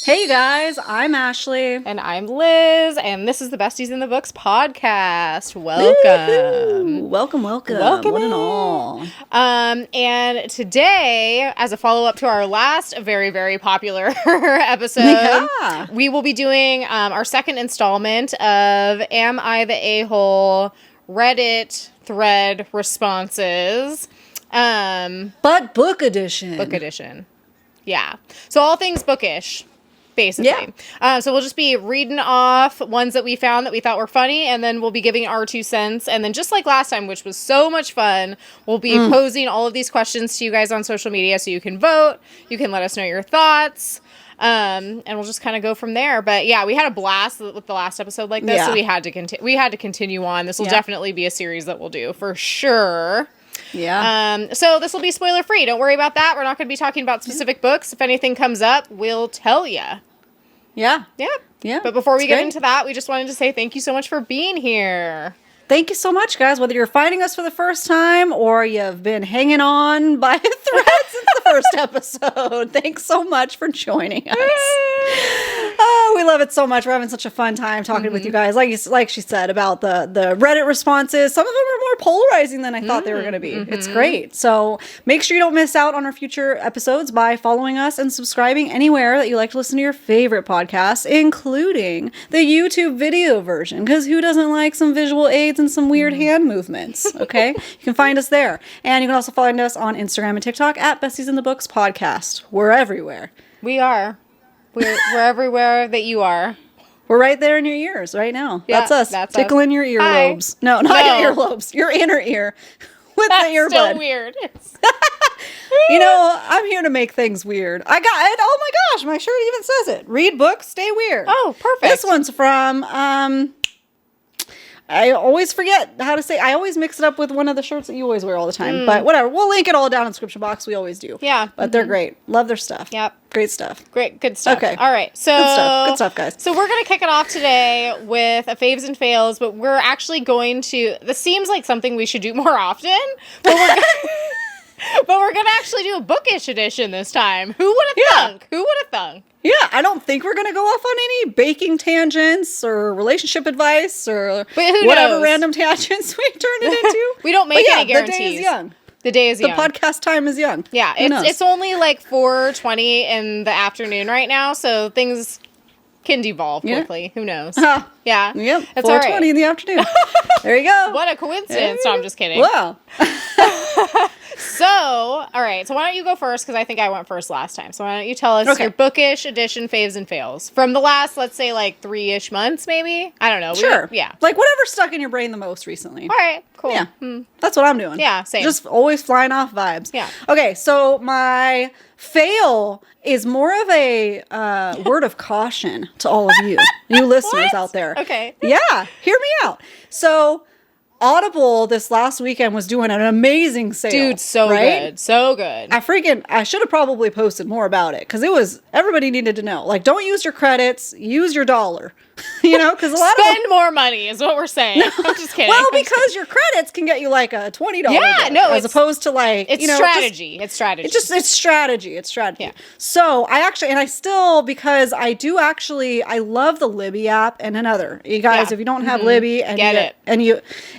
Hey, you guys, I'm Ashley. And I'm Liz, and this is the Besties in the Books podcast. Welcome. Welcome. One and all. And today, as a follow-up to our last very, very popular episode, we will be doing our second installment of Am I the A-hole Reddit thread responses. But book edition. Book edition. Yeah. So all things bookish. Basically. Yeah. So we'll just be reading off ones that we found that we thought were funny, and then we'll be giving our 2 cents. And then just like last time, which was so much fun, we'll be posing all of these questions to you guys on social media so you can vote. You can let us know your thoughts. And we'll just kind of go from there. But yeah, we had a blast with the last episode like this, so we had to continue on. This will definitely be a series that we'll do for sure. Yeah. So this will be spoiler free. Don't worry about that. We're not going to be talking about specific books. If anything comes up, we'll tell you. Yeah. Yeah. But before we get into that, we just wanted to say thank you so much for being here. Thank you so much, guys. Whether you're finding us for the first time or you've been hanging on by a thread since the first episode, thanks so much for joining us. Oh, we love it so much. We're having such a fun time talking with you guys. Like she said about the Reddit responses. Some of them are more polarizing than I thought they were going to be. It's great. So make sure you don't miss out on our future episodes by following us and subscribing anywhere that you like to listen to your favorite podcasts, including the YouTube video version. Because who doesn't like some visual aids and some weird hand movements? Okay, you can find us there, and you can also find us on Instagram and TikTok at Besties in the Books podcast. We're everywhere. We are. We're everywhere that you are. We're right there in your ears right now. Yeah, that's us. That's tickling your earlobes. No, not your earlobes. Your inner ear with that's the earbud. Still weird. You know, I'm here to make things weird. I got it. Oh my gosh, my shirt even says it. Read books, stay weird. Oh, perfect. This one's from I always forget how to say. I always mix it up with one of the shirts that you always wear all the time. But whatever. We'll link it all down in the description box. We always do. Yeah. But they're great. Love their stuff. Yep. Great stuff. Good stuff. Okay. All right. So Good stuff, guys. So we're going to kick it off today with a faves and fails, but we're actually going to, this seems like something we should do more often, but we're going to actually do a bookish edition this time. Who would have thunk? Who would have thunk? Yeah, I don't think we're going to go off on any baking tangents or relationship advice or whatever random tangents we turn it into. We don't make any guarantees. The day is young. The day is young. The podcast time is young. Yeah, it's only like 4:20 in the afternoon right now, so things can devolve quickly. Yeah. Who knows? Yeah. Yep. It's 4:20 in the afternoon. There you go. What a coincidence. No, I'm just kidding. Wow. So, all right. So why don't you go first? Because I think I went first last time. So why don't you tell us your bookish edition faves and fails from the last, let's say, like 3-ish months, maybe? I don't know. Sure. Like whatever stuck in your brain the most recently. All right. Cool. Yeah. That's what I'm doing. Yeah. Same. Just always flying off vibes. Yeah. Okay. So my fail is more of a word of caution to all of you listeners out there. Okay. Yeah. Hear me out. So Audible this last weekend was doing an amazing sale. Dude, so good. So good. I should have probably posted more about it because everybody needed to know. Like, don't use your credits, use your dollar. You know, because a lot of spend more money is what we're saying. No. I'm just kidding. Well, because your credits can get you like a $20 book, as opposed to like it's strategy. It's strategy. It's strategy. It's strategy. Yeah. So I still because I love the Libby app and another. You guys, if you don't have Libby and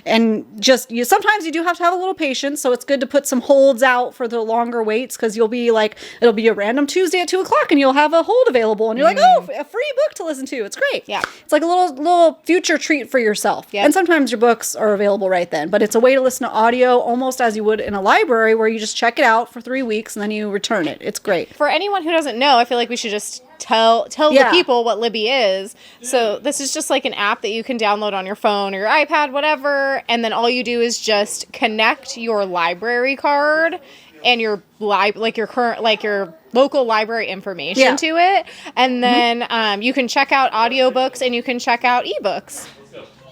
sometimes you do have to have a little patience. So it's good to put some holds out for the longer waits because it'll be a random Tuesday at 2:00 and you'll have a hold available and you're like, oh, a free book to listen to. It's great. Yeah. It's like a little future treat for yourself. Yep. And sometimes your books are available right then. But it's a way to listen to audio almost as you would in a library where you just check it out for 3 weeks and then you return it. It's great. For anyone who doesn't know, I feel like we should just tell the people what Libby is. So this is just like an app that you can download on your phone or your iPad, whatever. And then all you do is just connect your library card and your your local library information to it, and then you can check out audiobooks and you can check out ebooks.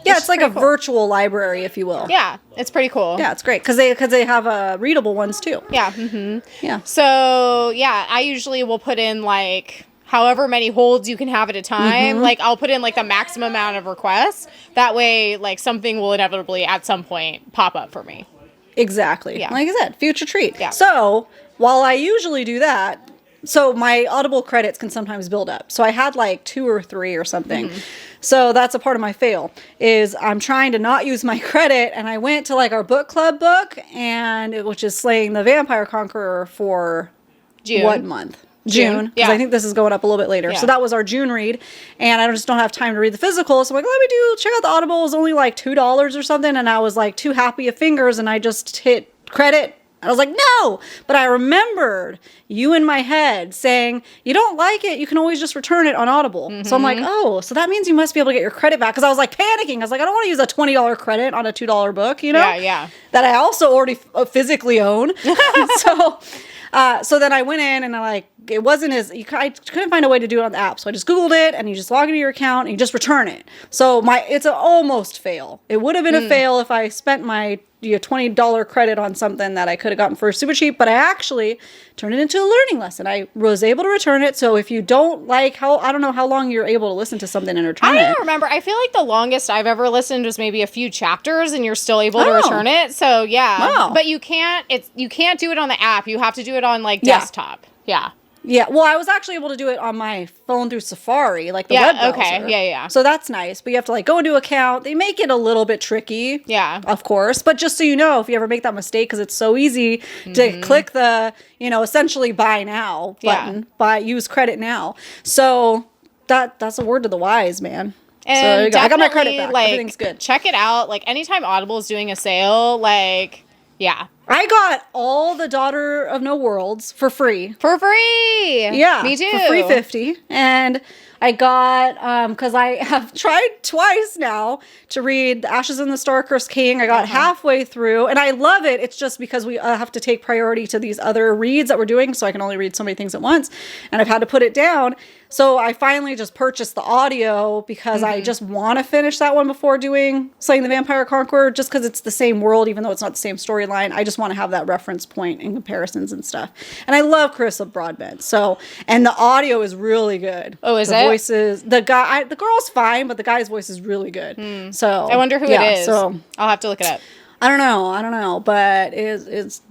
Yeah, it's like a virtual library, if you will. Yeah, it's pretty cool. Yeah, it's great because they have readable ones too. Yeah. Mm-hmm. Yeah. So yeah, I usually will put in like however many holds you can have at a time. Mm-hmm. Like I'll put in like the maximum amount of requests. That way, like something will inevitably at some point pop up for me. Exactly. Yeah. Like I said, future treat. Yeah. So while I usually do that, so my Audible credits can sometimes build up. So I had like 2 or 3 or something. So that's a part of my fail is I'm trying to not use my credit. And I went to like our book club book which is Slaying the Vampire Conqueror for June. What month? June. Because I think this is going up a little bit later. So that was our June read. And I just don't have time to read the physical. So I'm like, let me check out the Audible. It was only like $2 or something. And I was like too happy of fingers. And I just hit credit. I was like, no, but I remembered you in my head saying, you don't like it, you can always just return it on Audible. So I'm like, oh, so that means you must be able to get your credit back. Because I was like panicking. I was like, I don't want to use a $20 credit on a $2 book, you know? Yeah. That I also already physically own. So then I went in and it wasn't I couldn't find a way to do it on the app. So I just Googled it and you just log into your account and you just return it. So it's an almost fail. It would have been a fail if I spent my $20 credit on something that I could have gotten for super cheap, but I actually turned it into a learning lesson. I was able to return it. So if you don't like I don't know how long you're able to listen to something and return it. I don't remember. I feel like the longest I've ever listened was maybe a few chapters and you're still able to return it. So yeah. Wow. But you can't do it on the app. You have to do it on like desktop. Yeah. Yeah, well, I was actually able to do it on my phone through Safari, like the web browser. Okay, yeah. So that's nice, but you have to like go into account. They make it a little bit tricky, of course. But just so you know, if you ever make that mistake, because it's so easy to click the, essentially buy now button, use credit now. So that's a word to the wise, man. And so I got my credit back. Everything's good. Check it out. Like anytime Audible is doing a sale, yeah. I got all the Daughter of No Worlds for free. For free! Yeah. Me too. For free 50. And I got, because I have tried twice now to read Ashes in the Star-Cursed King. I got halfway through, and I love it. It's just because we have to take priority to these other reads that we're doing, so I can only read so many things at once. And I've had to put it down. So I finally just purchased the audio because I just want to finish that one before doing Slaying the Vampire Conqueror, just because it's the same world, even though it's not the same storyline. I just want to have that reference point in comparisons and stuff. And I love Carissa Broadbent. And the audio is really good. Oh, is the it? Voices, the girl's fine, but the guy's voice is really good. So I wonder who it is. So I'll have to look it up. I don't know, but it's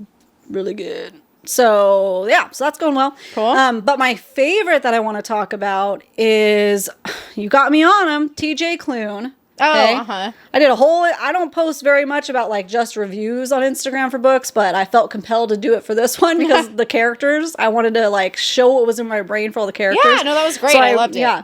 really good. So that's going well. Cool. But my favorite that I want to talk about is, you got me on him, TJ Klune. Oh, I did I don't post very much about like just reviews on Instagram for books, but I felt compelled to do it for this one because the characters, I wanted to like show what was in my brain for all the characters. Yeah, no, that was great. I loved it. Yeah.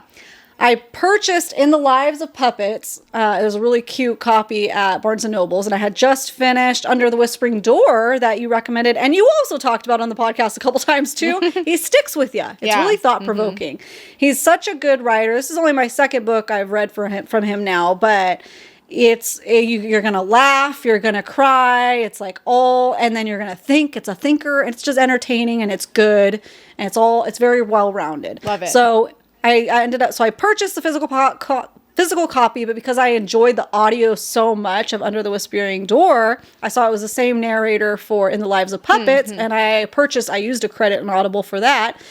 I purchased In the Lives of Puppets. It was a really cute copy at Barnes & Noble's, and I had just finished Under the Whispering Door that you recommended, and you also talked about on the podcast a couple times too. He sticks with you. It's really thought-provoking. He's such a good writer. This is only my second book I've read from him now, but you're gonna laugh, you're gonna cry, it's like and then you're gonna think. It's a thinker, and it's just entertaining, and it's good, and it's very well-rounded. Love it. So I purchased the physical copy, but because I enjoyed the audio so much of Under the Whispering Door, I saw it was the same narrator for In the Lives of Puppets, and I used a credit on Audible for that.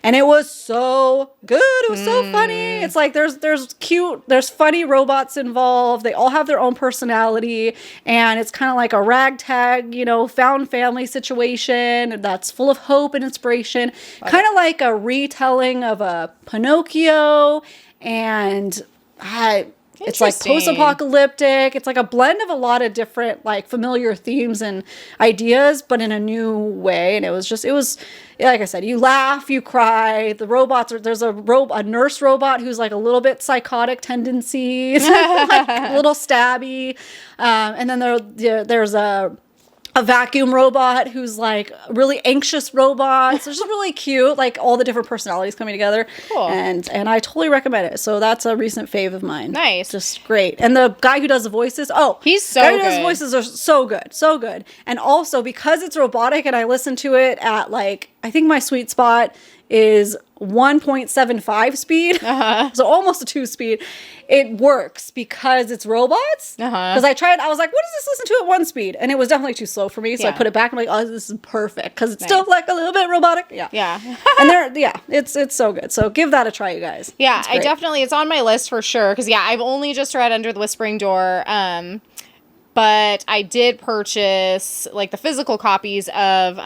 And it was so good. It was so funny. It's like there's funny robots involved. They all have their own personality. And it's kind of like a ragtag, found family situation that's full of hope and inspiration. Kind of like a retelling of a Pinocchio. And it's like post-apocalyptic. It's like a blend of a lot of different like familiar themes and ideas, but in a new way. And it was like I said, you laugh, you cry. The robots there's a nurse robot who's like a little bit psychotic tendencies, like a little stabby. And then there's a vacuum robot who's like a really anxious robot. So it's just really cute, like all the different personalities coming together. Cool. And I totally recommend it. So that's a recent fave of mine. Nice. Just great. And the guy who does the voices, he's so good. The guy who does the voices are so good. So good. And also because it's robotic and I listen to it at like, I think my sweet spot is 1.75 speed. So almost a 2 speed. It works because it's robots. Because I was like, what does this listen to at 1 speed? And it was definitely too slow for me. So I put it back. I'm like, oh, this is perfect. Because it's still like a little bit robotic. Yeah. And it's so good. So give that a try, you guys. Yeah, it's on my list for sure. Because I've only just read Under the Whispering Door. But I did purchase like the physical copies of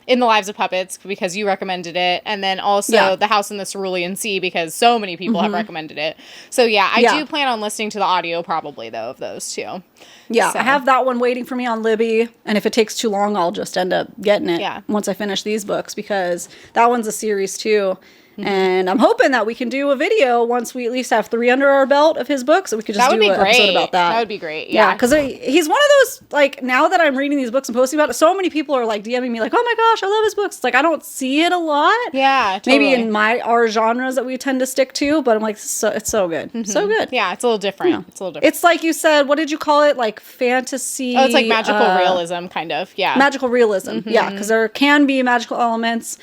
In the Lives of Puppets because you recommended it, and then also The House in the Cerulean Sea because so many people have recommended it. So yeah, I do plan on listening to the audio probably though of those two. Yeah, So. I have that one waiting for me on Libby, and if it takes too long, I'll just end up getting it once I finish these books because that one's a series too. And I'm hoping that we can do a video once we at least have 3 under our belt of his books, so we could just do an episode about that. That would be great. Yeah, because he's one of those, like, now that I'm reading these books and posting about it, so many people are, like, DMing me, like, oh my gosh, I love his books. It's like, I don't see it a lot. Yeah, totally. Maybe in our genres that we tend to stick to, but I'm like, it's so good. So good. Yeah, it's a little different. Yeah. It's a little different. It's like you said, what did you call it? Like, fantasy. Oh, it's like magical realism, kind of. Yeah. Magical realism. Yeah, because there can be magical elements.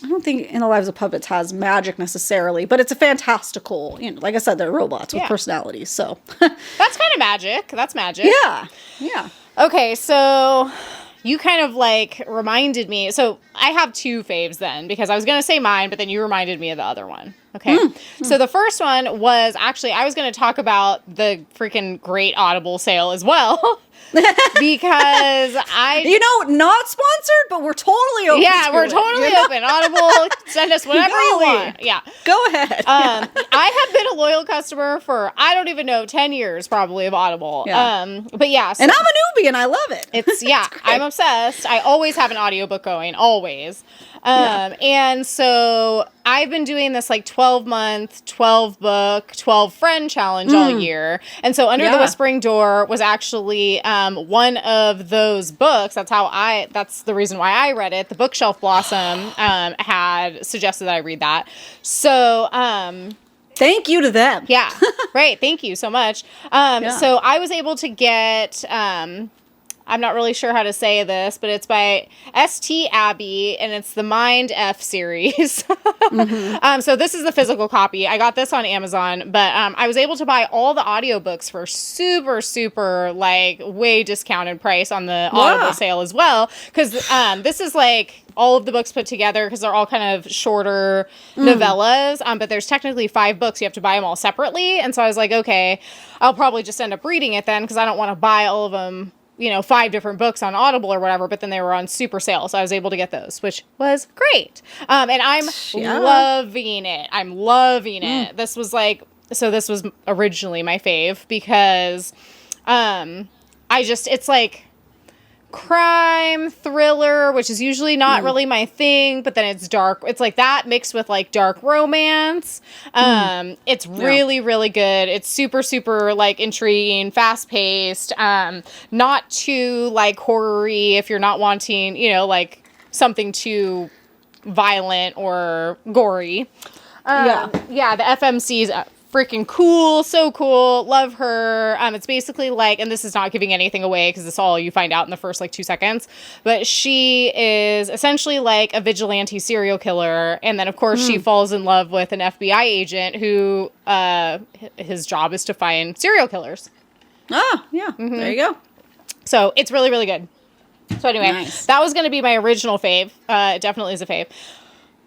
I don't think In the Lives of Puppets has magic necessarily, but it's a fantastical, like I said, they're robots with personalities, so. That's kind of magic. That's magic. Yeah. Okay, so you kind of like reminded me. So I have 2 faves then, because I was going to say mine, but then you reminded me of the other one. Okay. So the first one was actually, I was going to talk about the freaking great Audible sale as well. Because not sponsored, but we're totally open. Yeah, we're totally open. Audible, send us whatever you want. Yeah. Go ahead. I have been a loyal customer for, I don't even know, 10 years probably of Audible. Yeah. But yeah. So and I'm a newbie and I love it. It's, I'm obsessed. I always have an audiobook going, always. And so I've been doing this like 12-month, 12-book, 12-friend challenge all year. And so Under the Whispering Door was actually one of those books. That's the reason why I read it. The Bookshelf Blossom had suggested that I read that. So thank you to them. Yeah. Right. Thank you so much. So I was able to get I'm not really sure how to say this, but it's by St. Abby, and it's the Mind F series. So this is the physical copy. I got this on Amazon, but I was able to buy all the audiobooks for super, super, like, way discounted price on the Audible sale as well. Because this is, like, all of the books put together, because they're all kind of shorter novellas, but there's technically 5 books. You have to buy them all separately. And so I was like, okay, I'll probably just end up reading it then, because I don't want to buy all of them, 5 different books on Audible or whatever, but then they were on super sale, so I was able to get those, which was great. And I'm loving it. I'm loving it. This was originally my fave, because it's like crime thriller, which is usually not really my thing, but then it's dark. It's like that mixed with like dark romance. It's really, really good. It's super, super like intriguing, fast paced, not too like horror-y if you're not wanting, like something too violent or gory. The FMC's freaking cool, so cool, love her. It's basically like, and this is not giving anything away because it's all you find out in the first like 2 seconds, but she is essentially like a vigilante serial killer, and then of course she falls in love with an FBI agent who his job is to find serial killers. There you go. So it's really, really good. So anyway, that was going to be my original fave. It definitely is a fave.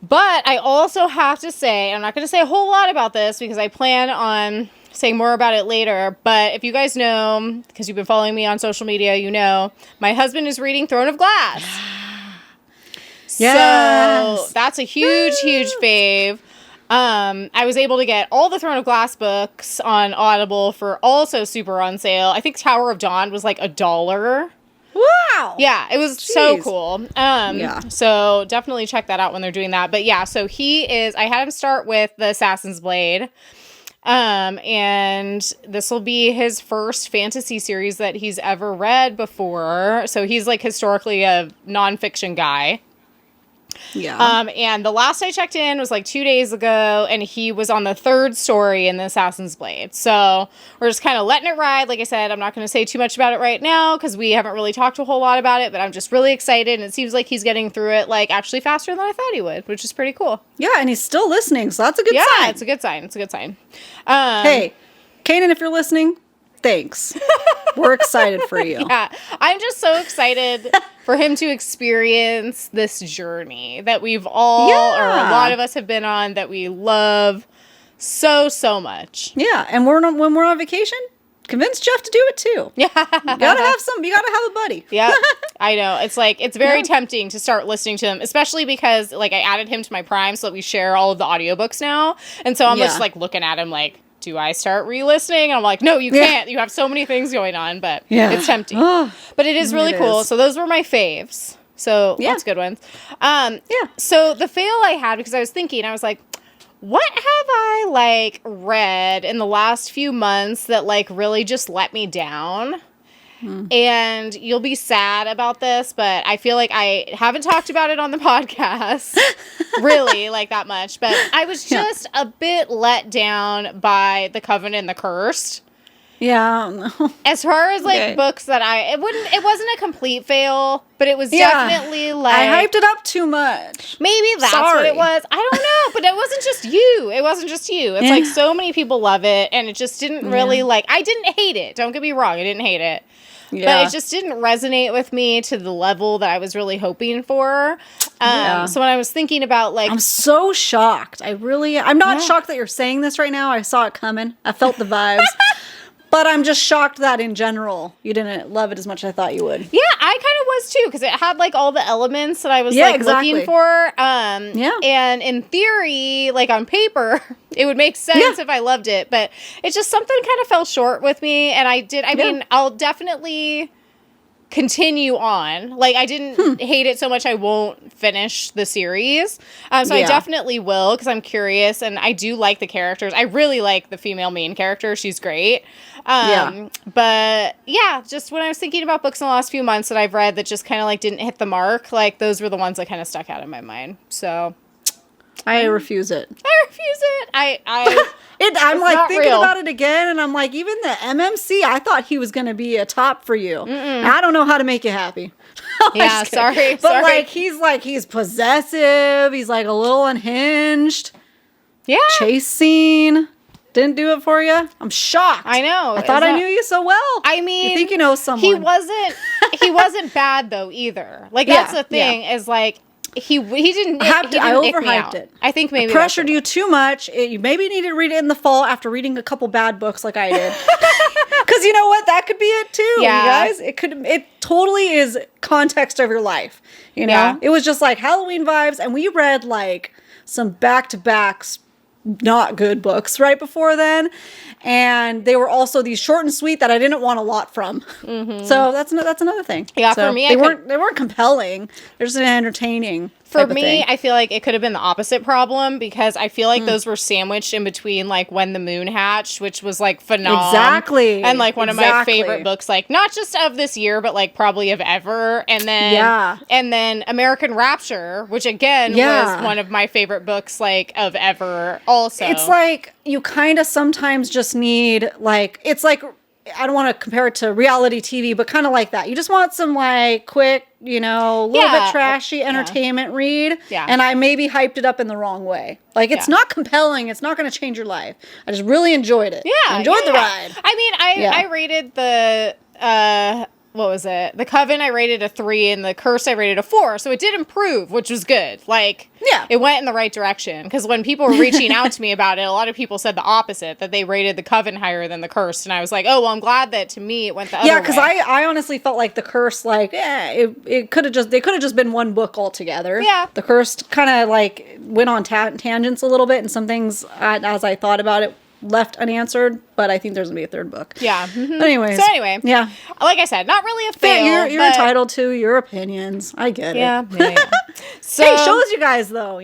But I also have to say, I'm not going to say a whole lot about this because I plan on saying more about it later. But if you guys know, because you've been following me on social media, my husband is reading Throne of Glass. So that's a huge, huge fave. I was able to get all the Throne of Glass books on Audible for also super on sale. I think Tower of Dawn was like $1. Wow. Yeah, it was so cool. So definitely check that out when they're doing that. But yeah, so I had him start with the Assassin's Blade. And this will be his first fantasy series that he's ever read before. So he's like historically a nonfiction guy. Yeah. And the last I checked in was like 2 days ago, and he was on the 3rd story in the Assassin's Blade. So we're just kind of letting it ride. Like I said, I'm not going to say too much about it right now because we haven't really talked a whole lot about it, but I'm just really excited. And it seems like he's getting through it like actually faster than I thought he would, which is pretty cool. Yeah. And he's still listening. So that's a good sign. Yeah, it's a good sign. It's a good sign. Hey, Kanan, if you're listening, thanks. We're excited for you. Yeah. I'm just so excited for him to experience this journey that we've all, or a lot of us have been on, that we love so, so much. Yeah. And when we're on vacation, convince Jeff to do it too. Yeah. You gotta have a buddy. Yeah, I know. It's very tempting to start listening to them, especially because I added him to my Prime so that we share all of the audiobooks now. And so I'm just looking at him do I start re-listening? And I'm like, no, you can't. You have so many things going on, but it's tempting. But it is really cool. So those were my faves. So that's good ones. So the fail I had, because I was thinking, I was like, what have I read in the last few months that really just let me down? And you'll be sad about this, but I feel like I haven't talked about it on the podcast really that much, but I was just a bit let down by The Coven and the Cursed. Yeah. As far as books that it wasn't a complete fail, but it was definitely I hyped it up too much. Maybe that's what it was. I don't know, but it wasn't just you. It's so many people love it, and it just didn't really I didn't hate it. Don't get me wrong, I didn't hate it. Yeah. But it just didn't resonate with me to the level that I was really hoping for. So when I was thinking about I'm so shocked. I'm not shocked that you're saying this right now. I saw it coming. I felt the vibes. But I'm just shocked that in general you didn't love it as much as I thought you would. Yeah, I kind of was too, because it had all the elements that I was looking for. And in theory, on paper, it would make sense if I loved it. But it's just something kind of fell short with me. And I mean, I'll definitely continue on. I didn't hate it so much I won't finish the series. So I definitely will, because I'm curious, and I do like the characters. I really like the female main character. She's great. But just when I was thinking about books in the last few months that I've read that just kind of didn't hit the mark, those were the ones that kind of stuck out in my mind. So I refuse it. I'm thinking about it again, and I'm even the MMC, I thought he was going to be a top for you. I don't know how to make you happy. Yeah, sorry. But he's possessive. He's a little unhinged. Yeah. Chase scene. Didn't do it for you? I'm shocked. I know. I thought I knew you so well. I mean, you think you know someone. He wasn't bad though either. That's the thing is he didn't. I overhyped it. I think maybe I pressured you too much. You maybe need to read it in the fall after reading a couple bad books like I did. Because you know what, that could be it too. Yeah. You guys, it totally is context of your life. You know, it was just Halloween vibes, and we read some back-to-backs, not good books right before then, and they were also these short and sweet that I didn't want a lot from. So that's another thing. Yeah, so for me, they weren't compelling. They're just entertaining. For me, I feel it could have been the opposite problem, because I feel those were sandwiched in between When the Moon Hatched, which was phenomenal. Exactly. And one of my favorite books, not just of this year, but probably of ever. And then American Rapture, which again was one of my favorite books of ever also. It's you kind of sometimes just need it's I don't want to compare it to reality TV, but kind of like that. You just want some quick, little bit trashy entertainment read. Yeah. And I maybe hyped it up in the wrong way. It's not compelling. It's not going to change your life. I just really enjoyed it. Yeah. I enjoyed the ride. I mean, I rated the, what was it? The Coven, I rated a 3, and The Curse, I rated a 4. So it did improve, which was good. It went in the right direction. Because when people were reaching out to me about it, a lot of people said the opposite, that they rated The Coven higher than The Curse. And I was like, oh, well, I'm glad that to me it went the other way. Yeah, because I honestly felt The Curse, it could have just been one book altogether. Yeah. The Curse kind of went on tangents a little bit, and some things, as I thought about it, left unanswered, but I think there's gonna be a third book. Yeah. Mm-hmm. Anyways. So anyway, yeah. Like I said, not really a fail. You're entitled to your opinions. I get it. Yeah. So, hey, shows you guys though.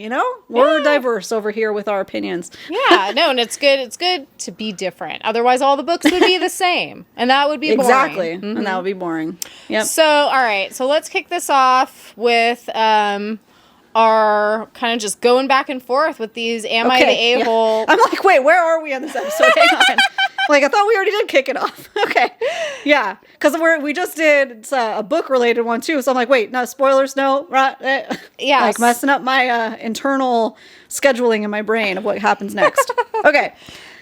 We're diverse over here with our opinions. Yeah. No, and it's good. It's good to be different. Otherwise, all the books would be the same, and that would be boring. Exactly, and that would be boring. Yep. So, all right. So let's kick this off with are kind of just going back and forth with these I the a-hole? Yeah. I'm wait, where are we on this episode? Hang on. I thought we already did kick it off. Okay. Yeah. Because we just did a book-related one, too. So I'm wait, no, spoilers, no. Right? Yeah. Messing up my internal scheduling in my brain of what happens next. Okay.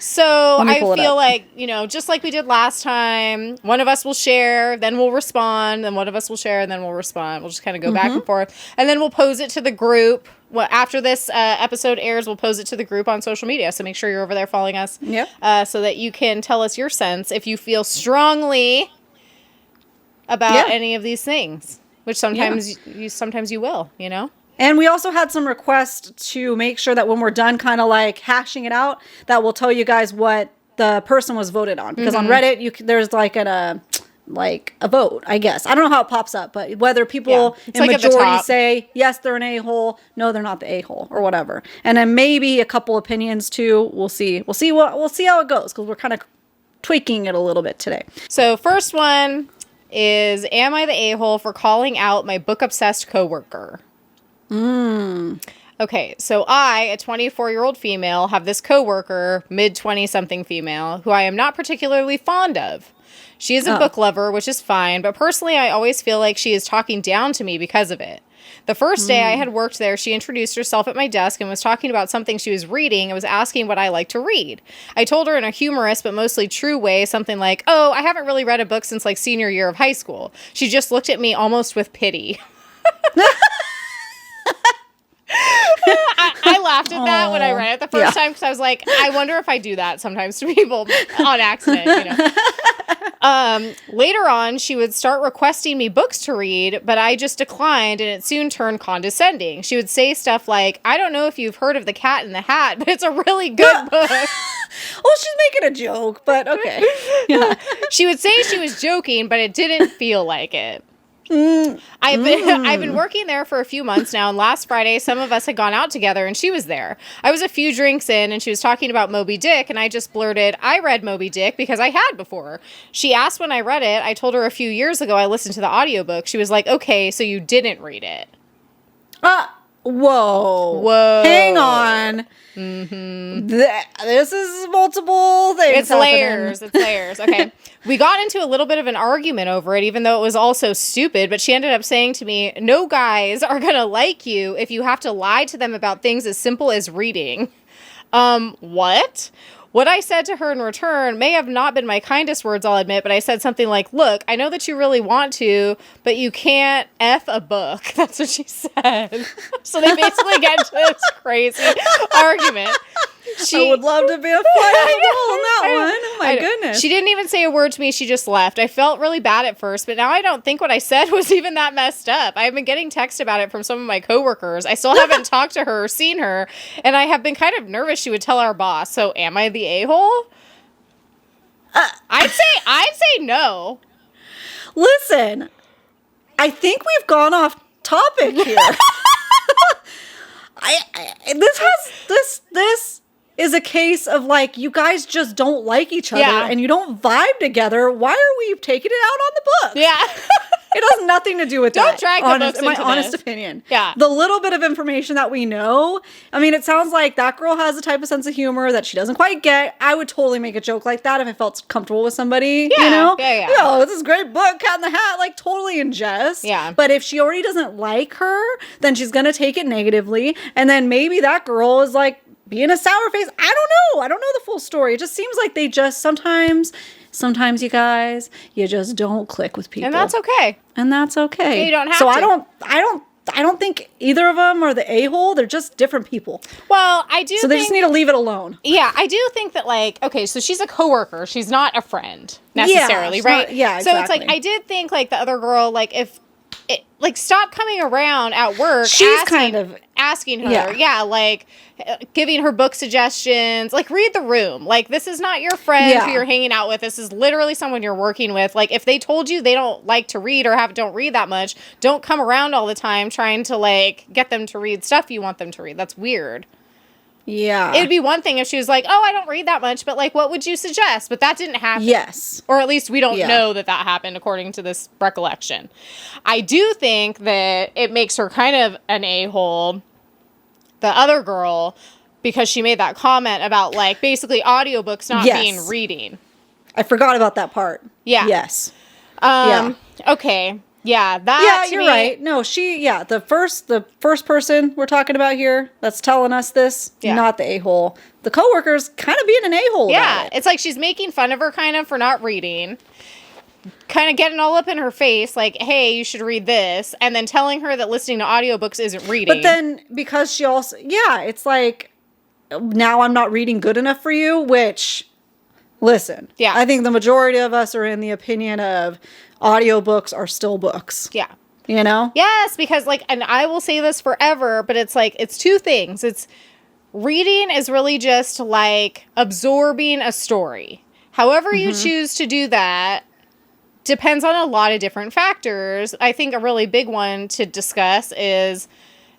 So Let me I pull it feel up. like, just like we did last time, one of us will share, then we'll respond, then one of us will share, and then we'll respond. We'll just kind of go back and forth. And then we'll pose it to the group. Well, after this episode airs, we'll pose it to the group on social media. So make sure you're over there following us. Yep. So that you can tell us your sense if you feel strongly about any of these things, which sometimes you will, And we also had some requests to make sure that when we're done kind of like hashing it out, that we'll tell you guys what the person was voted on. Because on Reddit, there's like a vote, I guess. I don't know how it pops up, but whether people in like at the majority top. say, yes, they're an a-hole, no, they're not the a-hole, or whatever. And then maybe a couple opinions too. We'll see how it goes, because we're kind of tweaking it a little bit today. So first one is, am I the a-hole for calling out my book-obsessed coworker? Okay, so I, a 24-year-old female, have this coworker, mid-20-something female, who I am not particularly fond of. She is a book lover, which is fine, but personally I always feel like she is talking down to me because of it. The first day I had worked there, she introduced herself at my desk and was talking about something she was reading and was asking what I like to read. I told her in a humorous but mostly true way something like, oh, I haven't really read a book since like senior year of high school. She just looked at me almost with pity. I laughed at that when I read it the first time, because I was like, I wonder if I do that sometimes to people on accident, Later on, she would start requesting me books to read, but I just declined, and it soon turned condescending. She would say stuff like, I don't know if you've heard of The Cat in the Hat, but it's a really good book. Well, she's making a joke, but okay. Yeah. She would say she was joking, but it didn't feel like it. I've been working there for a few months now, and last Friday some of us had gone out together and she was there. I was a few drinks in and she was talking about Moby Dick, and I just blurted, I read Moby Dick because I had before. She asked when I read it. I told her a few years ago I listened to the audiobook. She was like, okay, so you didn't read it. Whoa. Hang on. This is multiple things. It's layers. Okay. We got into a little bit of an argument over it, even though it was all so stupid, but she ended up saying to me, no guys are going to like you if you have to lie to them about things as simple as reading. What? What I said to her in return may have not been my kindest words, I'll admit, but I said something like, look, I know that you really want to, but you can't F a book. That's what she said. So they basically get into this crazy argument. I would love to be a fly on the wall on that one. Oh my goodness. She didn't even say a word to me. She just left. I felt really bad at first, but now I don't think what I said was even that messed up. I've been getting texts about it from some of my coworkers. I still haven't talked to her or seen her, and I have been kind of nervous she would tell our boss. So am I the a-hole? I'd say no. Listen, I think we've gone off topic here. This is a case of like, you guys just don't like each other and you don't vibe together. Why are we taking it out on the book? Yeah. It has nothing to do with Don't that. drag the books my into honest this. opinion. Yeah. The little bit of information that we know, I mean, it sounds like that girl has a type of sense of humor that she doesn't quite get. I would totally make a joke like that if I felt comfortable with somebody, Yeah. you know? Yeah. Yo, this is a great book, Cat in the Hat, like totally in jest. Yeah. But if she already doesn't like her, then she's going to take it negatively. And then maybe that girl is like being a sour face. I don't know the full story. It just seems like they just sometimes you guys, you just don't click with people. And that's okay. Yeah, You don't have so to. I don't think either of them are the a-hole. They're just different people. Well, I do So they just need to leave it alone. Yeah, I do think that, like, okay, so she's a coworker. She's not a friend, necessarily, she's right? not- yeah, So it's exactly. like, I did think, like, the other girl, like, if it, like, stop coming around at work. She's kind of asking her, like, giving her book suggestions, like, read the room. Like, this is not your friend who you're hanging out with. This is literally someone you're working with. Like, if they told you they don't like to read or don't read that much, don't come around all the time trying to, like, get them to read stuff you want them to read. That's weird. Yeah. It'd be one thing if she was like, oh, I don't read that much, but, like, what would you suggest? But that didn't happen. Yes. Or at least we don't know that happened according to this recollection. I do think that it makes her kind of an a-hole, the other girl, because she made that comment about, like, basically audiobooks not being reading. I forgot about that part. Yeah. Yes. Okay. Yeah, that to you're me, right. No, the first person we're talking about here that's telling us this, not the a-hole. The coworker's kind of being an a-hole about it. It's like she's making fun of her kind of for not reading. Kind of getting all up in her face, like, hey, you should read this, and then telling her that listening to audiobooks isn't reading. But then, because she also, it's like, now I'm not reading good enough for you, which, listen, I think the majority of us are in the opinion of audiobooks are still books. Yeah. You know? Yes, because, like, and I will say this forever, but it's like, it's two things. It's reading is really just, like, absorbing a story. However you choose to do that depends on a lot of different factors. I think a really big one to discuss is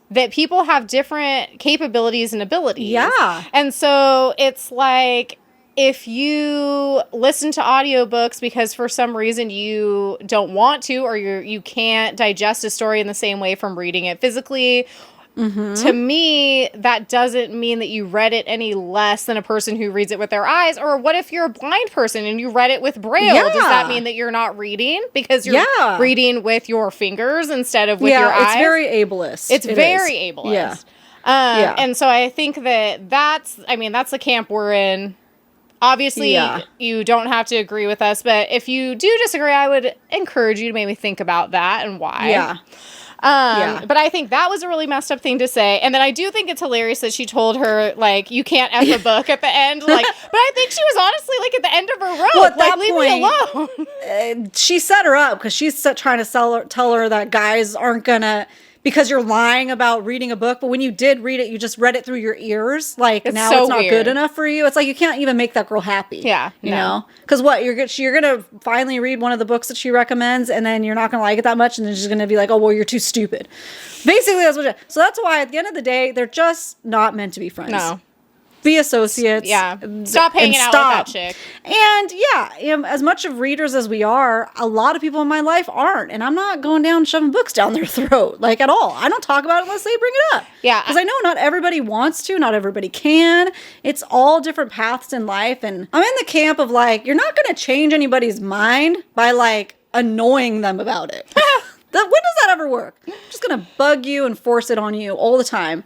that people have different capabilities and abilities. Yeah. And so it's like, if you listen to audiobooks because for some reason you don't want to, or you can't digest a story in the same way from reading it physically, to me, that doesn't mean that you read it any less than a person who reads it with their eyes. Or what if you're a blind person and you read it with Braille? Does that mean that you're not reading because you're reading with your fingers instead of with your eyes? It's very ableist. It's very ableist. And so I think that's the camp we're in. Obviously, you don't have to agree with us, but if you do disagree, I would encourage you to maybe think about that and why. Yeah. But I think that was a really messed up thing to say. And then I do think it's hilarious that she told her, like, you can't F a book at the end. Like, but I think she was honestly, like, at the end of her rope. Well, at like, that leave point, me alone. She set her up because she's trying to tell her that guys aren't gonna, because you're lying about reading a book, but when you did read it, you just read it through your ears. Like, it's now so it's not weird. good enough for you. It's like, you can't even make that girl happy. Yeah. You know? Because what, you're going to finally read one of the books that she recommends, and then you're not going to like it that much, and then she's going to be like, oh, well, you're too stupid. Basically, that's what so that's why, at the end of the day, they're just not meant to be friends. No. Be associates. Yeah. Stop hanging out with that chick. And as much of readers as we are, a lot of people in my life aren't. And I'm not going down shoving books down their throat, like, at all. I don't talk about it unless they bring it up. Yeah. Because I know not everybody wants to, not everybody can. It's all different paths in life. And I'm in the camp of, like, you're not going to change anybody's mind by, like, annoying them about it. When does that ever work? I'm just going to bug you and force it on you all the time.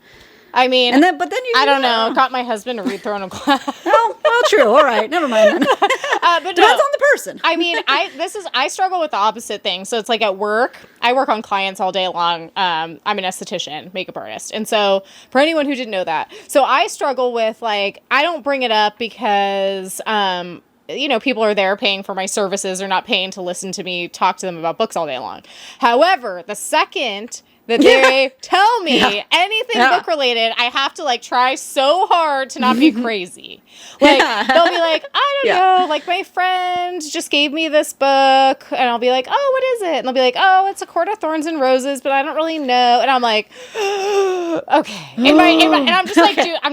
I mean, but then you, I don't know. Got my husband to read Throne of Glass. well, true. All right, never mind then. But depends on the person. I mean, I struggle with the opposite thing. So it's like at work, I work on clients all day long. I'm an esthetician, makeup artist, and so for anyone who didn't know that, so I struggle with, like, I don't bring it up because people are there paying for my services or not paying to listen to me talk to them about books all day long. However, the second that they tell me anything book related, I have to, like, try so hard to not be crazy. Like, they'll be like, I don't know, like, my friend just gave me this book, and I'll be like, oh, what is it? And they'll be like, oh, it's A Court of Thorns and Roses, but I don't really know. And I'm like, okay. And I'm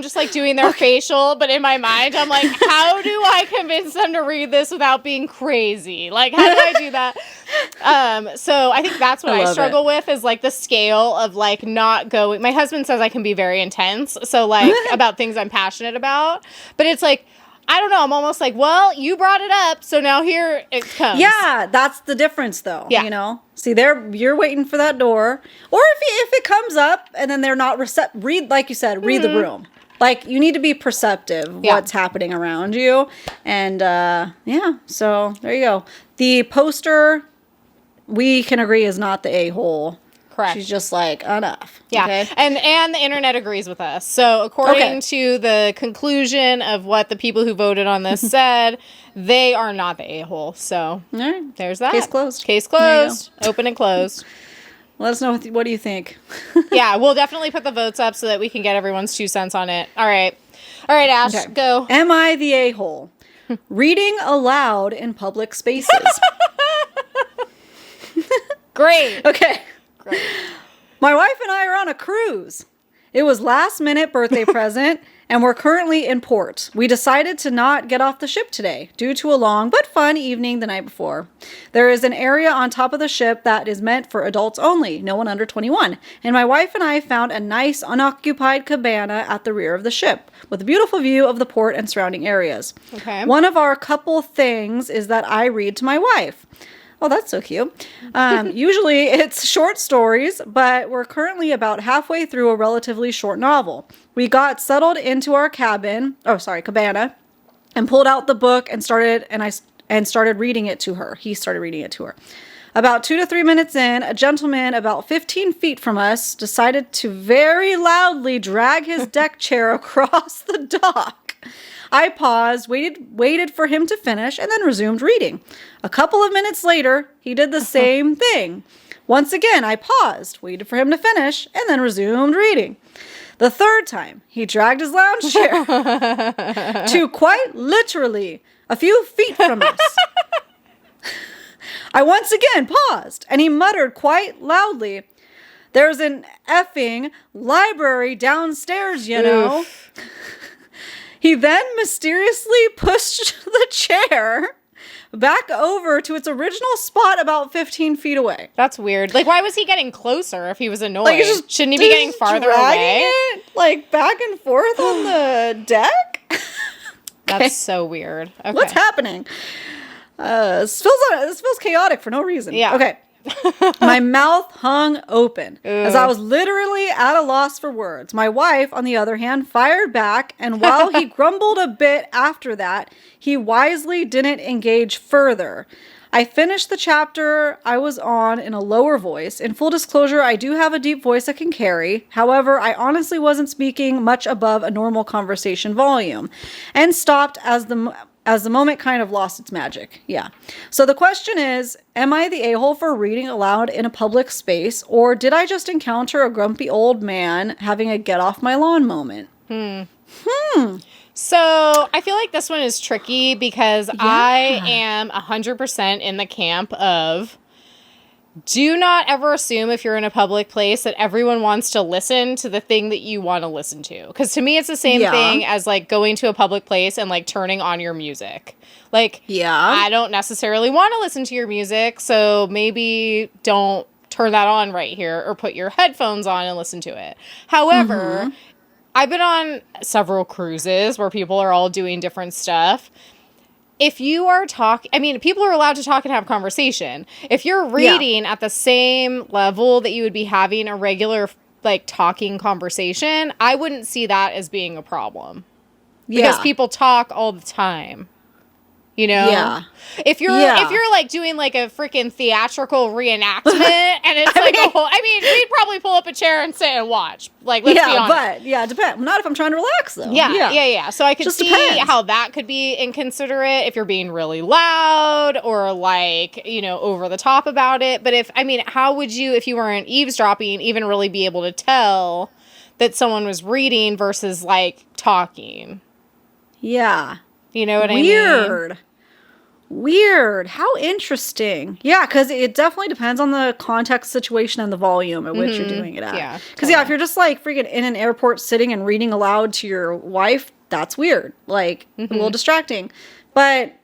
just like doing their facial, but in my mind, I'm like, how do I convince them to read this without being crazy? Like, how do I do that? So I think that's what I struggle with, is, like, the scale of, like, not going. My husband says I can be very intense, so, like, about things I'm passionate about, but it's like, I don't know, I'm almost like, well, you brought it up, so now here it comes. Yeah, that's the difference, though. You know, see, you're waiting for that door, or if it comes up and then they're not read, like you said, read the room. Like, you need to be perceptive of what's happening around you, and so there you go. The poster, we can agree, is not the a-hole. Correct. She's just like, enough. Yeah. Okay? And the internet agrees with us. So according to the conclusion of what the people who voted on this said, they are not the a-hole. So there's that. Case closed. Case closed. Open and closed. Let us know what do you think. Yeah, we'll definitely put the votes up so that we can get everyone's 2 cents on it. All right. All right, Ash, go. Am I the a-hole? Reading aloud in public spaces. Great. Okay. Great. My wife and I are on a cruise. It was last minute birthday present, and we're currently in port. We decided to not get off the ship today due to a long but fun evening the night before. There is an area on top of the ship that is meant for adults only, no one under 21. And my wife and I found a nice unoccupied cabana at the rear of the ship with a beautiful view of the port and surrounding areas. Okay. One of our couple things is that I read to my wife. Oh, that's so cute. Usually it's short stories, but we're currently about halfway through a relatively short novel. We got settled into our cabana, and pulled out the book and started reading it to her. He started reading it to her. About 2 to 3 minutes in, a gentleman about 15 feet from us decided to very loudly drag his deck chair across the dock. I paused, waited for him to finish, and then resumed reading. A couple of minutes later, he did the same thing. Once again, I paused, waited for him to finish, and then resumed reading. The third time, he dragged his lounge chair to quite literally a few feet from us. I once again paused, and he muttered quite loudly, "There's an effing library downstairs, you know." Oof. He then mysteriously pushed the chair back over to its original spot about 15 feet away. That's weird. Like, why was he getting closer if he was annoyed? Like, shouldn't he be getting farther away? It, like, back and forth on the deck? That's so weird. Okay. What's happening? This feels chaotic for no reason. Yeah. Okay. My mouth hung open as I was literally at a loss for words. My wife, on the other hand, fired back, and while he grumbled a bit after that, he wisely didn't engage further. I finished the chapter I was on in a lower voice. In full disclosure, I do have a deep voice I can carry. However, I honestly wasn't speaking much above a normal conversation volume, and stopped as the moment kind of lost its magic. Yeah. So the question is, am I the a-hole for reading aloud in a public space, or did I just encounter a grumpy old man having a get off my lawn moment? So I feel like this one is tricky because I am 100% in the camp of, do not ever assume if you're in a public place that everyone wants to listen to the thing that you want to listen to. Because to me, it's the same thing as like going to a public place and like turning on your music. Like, I don't necessarily want to listen to your music, so maybe don't turn that on right here or put your headphones on and listen to it. However, I've been on several cruises where people are all doing different stuff. If you are people are allowed to talk and have conversation. If you're reading at the same level that you would be having a regular, like, talking conversation, I wouldn't see that as being a problem. Because people talk all the time. You know? Yeah. If you're like doing like a freaking theatrical reenactment and it's we'd probably pull up a chair and sit and watch. Like, let's be honest. But it depends. Not if I'm trying to relax though. Yeah. So I could see how that could be inconsiderate if you're being really loud or like, you know, over the top about it. But how would you, if you weren't eavesdropping, even really be able to tell that someone was reading versus like talking? Yeah. You know what I mean? Weird. How interesting. Yeah, because it definitely depends on the context, situation, and the volume at which you're doing it at. Yeah. Because, if you're just, like, freaking in an airport sitting and reading aloud to your wife, that's weird. Like, a little distracting. But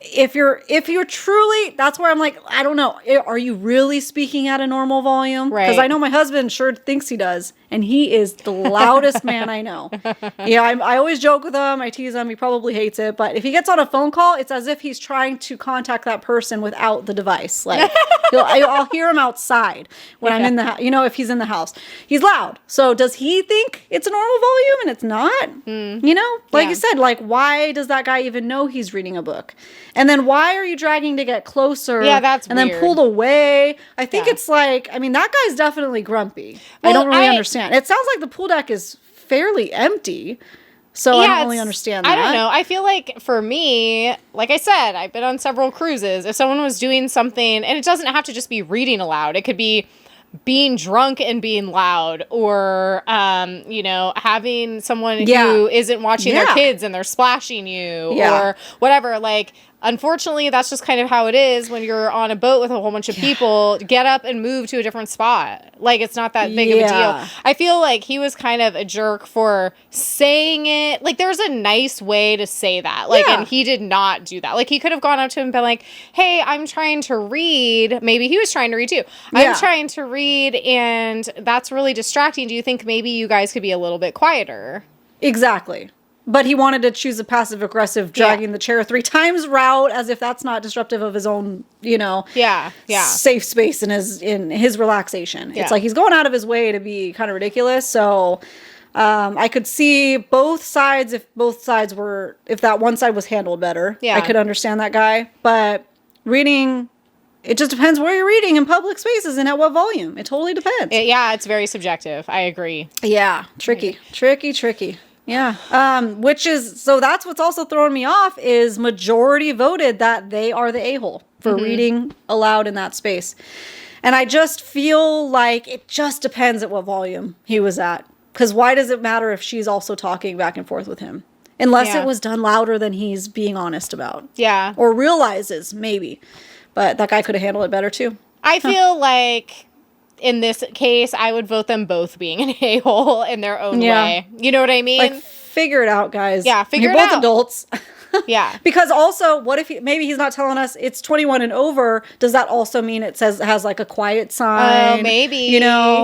if you're truly, that's where I'm like, I don't know. Are you really speaking at a normal volume? Right. Because I know my husband sure thinks he does. And he is the loudest man I know. Yeah, I always joke with him. I tease him. He probably hates it. But if he gets on a phone call, it's as if he's trying to contact that person without the device. Like, I'll hear him outside when I'm in the house. You know, if he's in the house. He's loud. So does he think it's a normal volume and it's not? You know? Like you said, like, why does that guy even know he's reading a book? And then why are you dragging to get closer? Yeah, that's weird. And then pulled away? I think it's like, that guy's definitely grumpy. Well, I don't really understand. It sounds like the pool deck is fairly empty, so I don't really understand that. I don't know. I feel like for me, like I said, I've been on several cruises. If someone was doing something, and it doesn't have to just be reading aloud. It could be being drunk and being loud, or having someone who isn't watching their kids and they're splashing you, or whatever. Like, unfortunately, that's just kind of how it is when you're on a boat with a whole bunch of people. Get up and move to a different spot. Like, it's not that big of a deal. I feel like he was kind of a jerk for saying it. Like, there's a nice way to say that. Like, and he did not do that. Like, he could have gone up to him and been like, hey, I'm trying to read. Maybe he was trying to read too. I'm trying to read and that's really distracting. Do you think maybe you guys could be a little bit quieter? Exactly. but he wanted to choose a passive aggressive dragging the chair 3 times route, as if that's not disruptive of his own, safe space in his relaxation. It's like he's going out of his way to be kind of ridiculous. So I could see both sides if that one side was handled better. I could understand that guy. But reading, it just depends where you're reading in public spaces and at what volume. It totally depends. It's very subjective. I agree. Yeah, tricky. Yeah. So that's what's also throwing me off is majority voted that they are the a-hole for reading aloud in that space. And I just feel like it just depends at what volume he was at. Because why does it matter if she's also talking back and forth with him? Unless it was done louder than he's being honest about. Yeah. Or realizes, maybe. But that guy could have handled it better too. I feel like in this case, I would vote them both being an a-hole in their own way. You know what I mean? Like, figure it out, guys. Yeah, figure it out. You're both adults. Yeah. Because also, what if maybe he's not telling us it's 21 and over? Does that also mean it has like a quiet sign? Oh, maybe.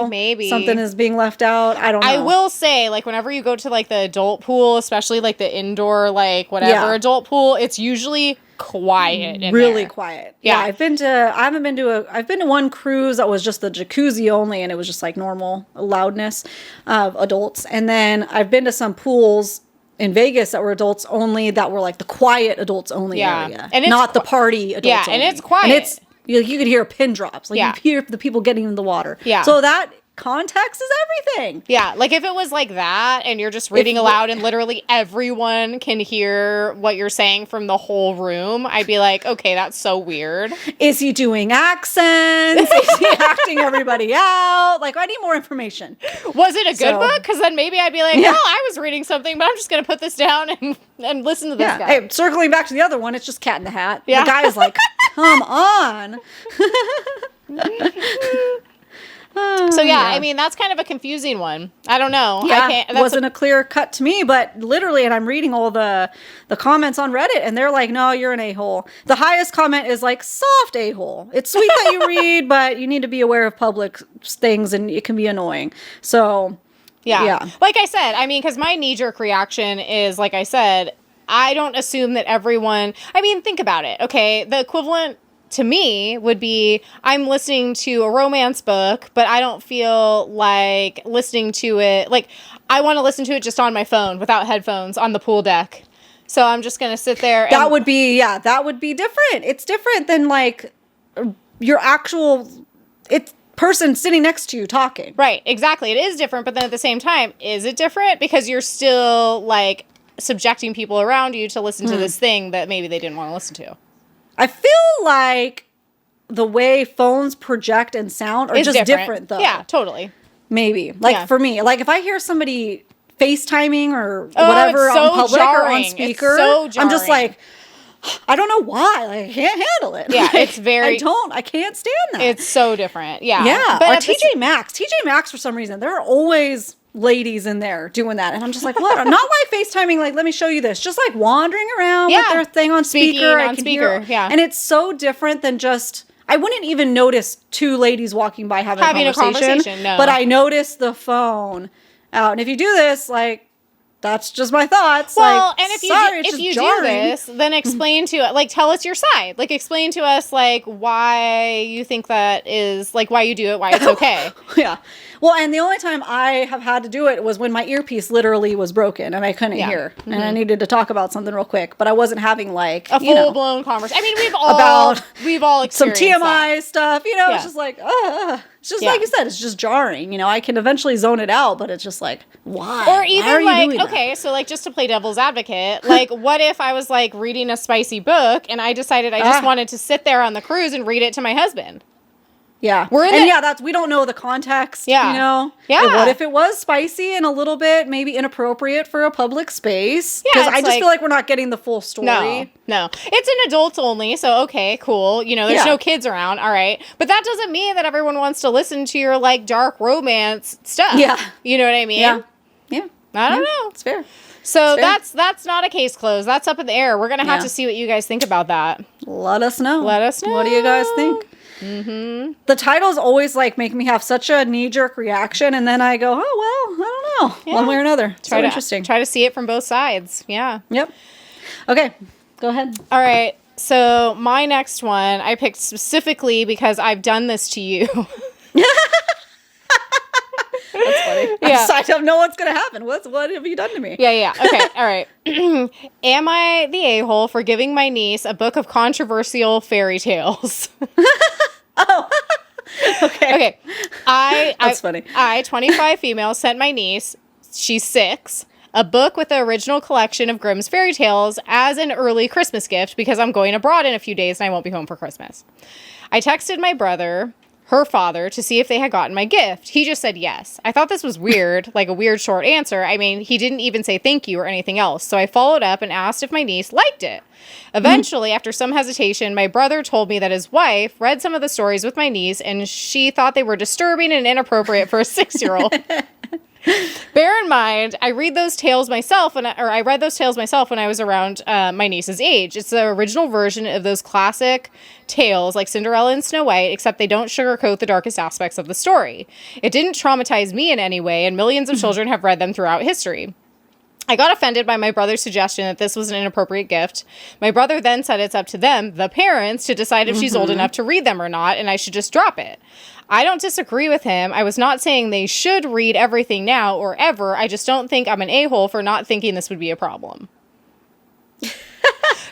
Maybe. Something is being left out. I don't know. I will say, like, whenever you go to, like, the adult pool, especially, like, the indoor, like, whatever adult pool, it's usually quiet in really there. Quiet. Yeah. I've been to one cruise that was just the jacuzzi only, and it was just like normal loudness of adults. And then I've been to some pools in Vegas that were adults only, that were like the quiet adults only area, and not the party adults only. And it's quiet. And it's you could hear pin drops, like you hear the people getting in the water. Yeah. So that context is everything. Yeah, like if it was like that and you're just reading aloud and literally everyone can hear what you're saying from the whole room, I'd be like, okay, that's so weird. Is he doing accents? Is he acting everybody out? Like, I need more information. Was it a good book? Because then maybe I'd be like, well, I was reading something, but I'm just going to put this down and listen to this guy. Hey, circling back to the other one, it's just Cat in the Hat. The guy is like, come on. So I mean, that's kind of a confusing one. I don't know. Yeah, it wasn't a clear cut to me, but literally, and I'm reading all the comments on Reddit, and they're like, no, you're an a-hole. The highest comment is like, soft a-hole. It's sweet that you read, but you need to be aware of public things, and it can be annoying. So, yeah. Like I said, I mean, because my knee-jerk reaction is, like I said, I don't assume that everyone, I mean, think about it, okay? The equivalent to me would be, I'm listening to a romance book, but I don't feel like listening to it. Like, I want to listen to it just on my phone without headphones on the pool deck. So I'm just going to sit there. That would be different. It's different than like your actual person sitting next to you talking. Right. Exactly. It is different. But then at the same time, is it different? Because you're still like subjecting people around you to listen to this thing that maybe they didn't want to listen to. I feel like the way phones project and sound are just different, though. Yeah, totally. Maybe. Like, for me, like, if I hear somebody FaceTiming or whatever on public or on speaker, I'm just like, I don't know why. Like, I can't handle it. Yeah, like, it's very... I can't stand that. It's so different. Yeah. Yeah. But TJ Maxx, for some reason, there are always ladies in there doing that, and I'm just like, what? I'm not like FaceTiming, like, let me show you this, just like wandering around with their thing on speaker. And it's so different than just, I wouldn't even notice two ladies walking by having a conversation. No. But I noticed the phone out, and if you do this, like, that's just my thoughts. Well, like, and if you do this, then explain to it, like, tell us your side. Like, explain to us, like, why you think that is, like, why you do it, why it's okay. Yeah. Well, and the only time I have had to do it was when my earpiece literally was broken and I couldn't hear. Mm-hmm. And I needed to talk about something real quick, but I wasn't having like a full-blown conversation. I mean, we've all experienced some TMI stuff, it's just like, it's just like you said, it's just jarring. I can eventually zone it out, but it's just like, why? Or even like, okay, so like just to play devil's advocate, like what if I was like reading a spicy book and I decided I just wanted to sit there on the cruise and read it to my husband? Yeah. We don't know the context, Yeah. And what if it was spicy and a little bit maybe inappropriate for a public space? Because I just feel like we're not getting the full story. No. It's an adults only, so okay, cool. There's no kids around, all right. But that doesn't mean that everyone wants to listen to your, like, dark romance stuff. Yeah. You know what I mean? Yeah. I don't know. It's fair. So that's not a case closed. That's up in the air. We're going to have to see what you guys think about that. Let us know. What do you guys think? Mm-hmm. The titles always like make me have such a knee-jerk reaction, and then I go, oh well, I don't Oh, one way or another. Interesting. Try to see it from both sides. Yeah. Yep. Okay, go ahead. All right. So my next one I picked specifically because I've done this to you. That's funny. Yeah. I don't know what's going to happen. What have you done to me? Yeah. Okay. All right. Am I the a-hole for giving my niece a book of controversial fairy tales? Oh. Okay. That's funny. 25 female, sent my niece, she's 6, a book with the original collection of Grimm's fairy tales as an early Christmas gift because I'm going abroad in a few days and I won't be home for Christmas. I texted my brother, her father, to see if they had gotten my gift. He just said yes. I thought this was weird, like a weird short answer. I mean, he didn't even say thank you or anything else. So I followed up and asked if my niece liked it. Eventually, after some hesitation, my brother told me that his wife read some of the stories with my niece and she thought they were disturbing and inappropriate for a 6-year-old. Bear in mind, I read those tales myself, I read those tales myself when I was around my niece's age. It's the original version of those classic tales like Cinderella and Snow White, except they don't sugarcoat the darkest aspects of the story. It didn't traumatize me in any way, and millions of children have read them throughout history. I got offended by my brother's suggestion that this was an inappropriate gift. My brother then said it's up to them, the parents, to decide if she's old enough to read them or not, and I should just drop it. I don't disagree with him. I was not saying they should read everything now or ever. I just don't think I'm an a-hole for not thinking this would be a problem.